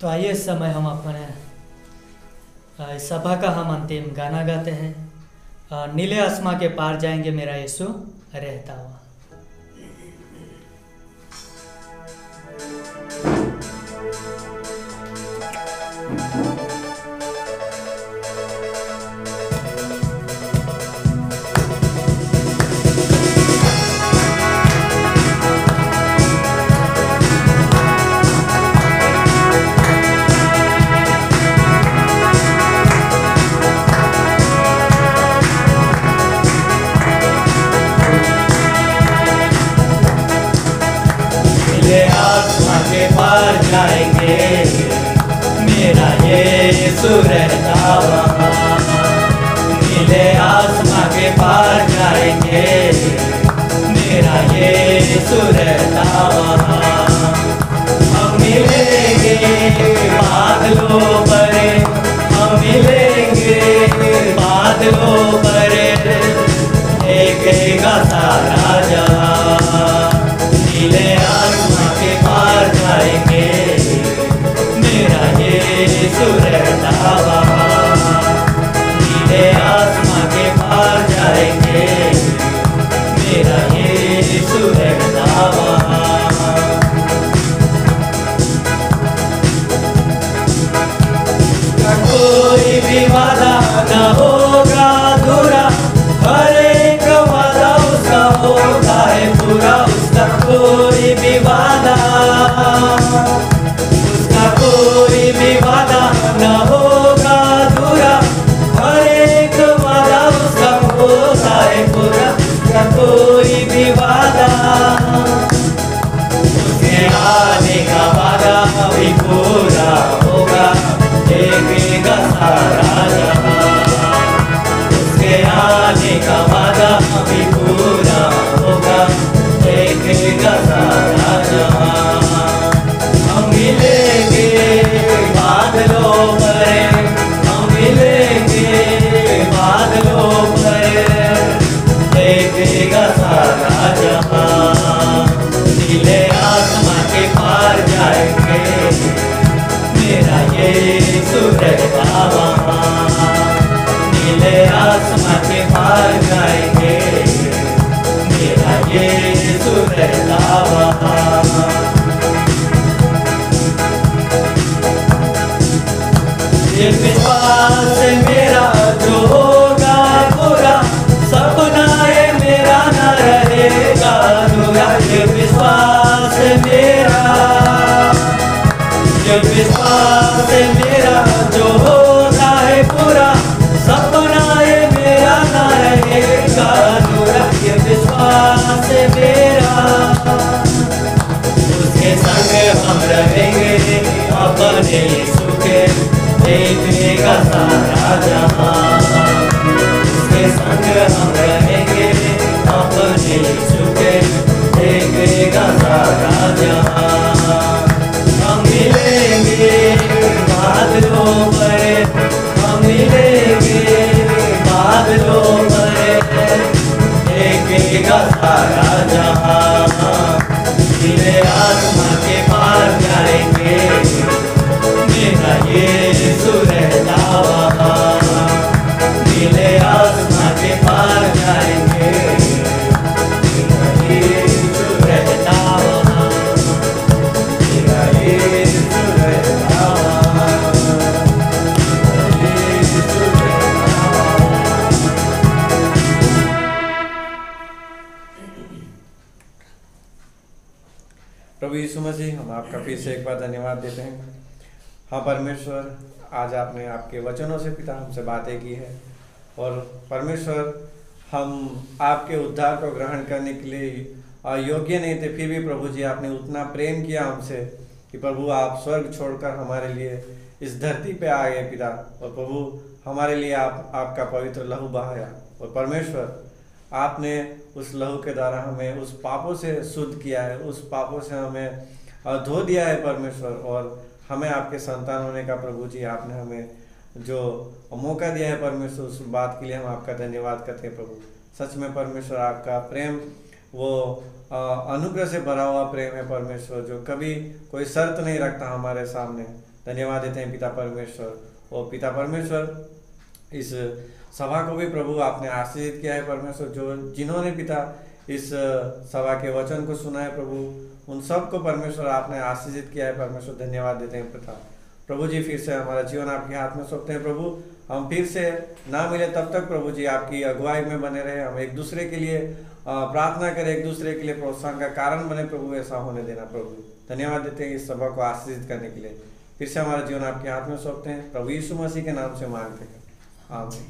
तो आइए इस समय हम अपने इस सभा का हम अंतिम गाना गाते हैं। नीले आसमां के पार जाएंगे मेरा यीशु रहता हुआ। पार जाएंगे मेरा यीशु रहता वहाँ। नीले आसमां के पार जाएंगे मेरा यीशु रहता वहाँ। हम मिलेंगे बादलों पर, हम मिलेंगे बादलों पर, देखेगा सारा जहां। नीले आसमां के पार जाएंगे मेरा यीशु रहता वहाँ। नीले आसमां के पार जाएंगे मेरा यीशु रहता वहाँ। कोई भी वादा न होगा अधूरा, हर एक वादा उसका होता है पूरा। उसका कोई भी वादा, उसका कोई भी वादा न होगा अधूरा, हर एक वादा उसका होता है पूरा। उसका कोई भी वादा, उसके आने का वादा भी पूरा होगा, देखेगा सारा जहां। उसके आने का वादा भी पूरा होगा, देखेगा सारा जहां। हम मिलेंगे बादलों पर, हम मिलेंगे बादलों पर, देखेगा सारा जहां। नीले आसमां के पार जाएंगे मेरा यीशु रहता वहाँ। नीले आसमां के पार जाएंगे मेरा यीशु रहता वहाँ। ये विश्वास मेरा जो होगा पूरा, सपना ये मेरा न रहेगा अधूरा। ये विश्वास मेरा, ये विश्वास मेरा जो होता है पूरा, सपना ये मेरा न रहेगा अधूरा। ये विश्वास मेरा, उसके संग हम रहेंगे अपने यीशु के, देखेगा सारा जहां। उसके संग हम रहेंगे अपने यीशु के, देखेगा सारा जहां। हम मिलेंगे बादलों पर, हम मिलेंगे बादलों पर, देखेगा सारा जहां। नीले आसमां के पार जाएंगे मेरा यीशु रहता वहाँ। नीले आसमां के पार जाएंगे मेरा यीशु रहता वहाँ। मेरा यीशु रहता वहाँ। मेरा यीशु रहता वहाँ। प्रभु यीशु मसीह, हम आपका फिर से एक बार धन्यवाद देते हैं। हाँ परमेश्वर, आज आपने आपके वचनों से पिता हमसे बातें की है और परमेश्वर हम आपके उद्धार को ग्रहण करने के लिए योग्य नहीं थे, फिर भी प्रभु जी आपने उतना प्रेम किया हमसे कि प्रभु आप स्वर्ग छोड़कर हमारे लिए इस धरती पे आ गए पिता। और प्रभु हमारे लिए आपका पवित्र लहू बहाया। और परमेश्वर आपने उस लहू के द्वारा हमें उस पापों से शुद्ध किया है, उस पापों से हमें धो दिया है परमेश्वर। और हमें आपके संतान होने का प्रभु जी आपने हमें जो मौका दिया है परमेश्वर, उस बात के लिए हम आपका धन्यवाद करते हैं प्रभु। सच में परमेश्वर आपका प्रेम वो अनुग्रह से भरा हुआ प्रेम है परमेश्वर, जो कभी कोई शर्त नहीं रखता हमारे सामने। धन्यवाद देते हैं पिता परमेश्वर। और पिता परमेश्वर इस सभा को भी प्रभु आपने आशीषित किया है परमेश्वर, जो जिन्होंने पिता इस सभा के वचन को सुना है प्रभु, उन सब को परमेश्वर आपने आशीषित किया है परमेश्वर। धन्यवाद देते हैं पिता। प्रभु जी फिर से हमारा जीवन आपके हाथ में सौंपते हैं प्रभु। हम फिर से ना मिले तब तक प्रभु जी आपकी अगुवाई में बने रहे। हम एक दूसरे के लिए प्रार्थना करें, एक दूसरे के लिए प्रोत्साहन का कारण बने प्रभु। ऐसा होने देना प्रभु। धन्यवाद देते हैं इस सभा को आशीषित करने के लिए। फिर से हमारा जीवन आपके हाथ में सौंपते हैं प्रभु यीशु मसीह के नाम से मांगते हैं, आमीन।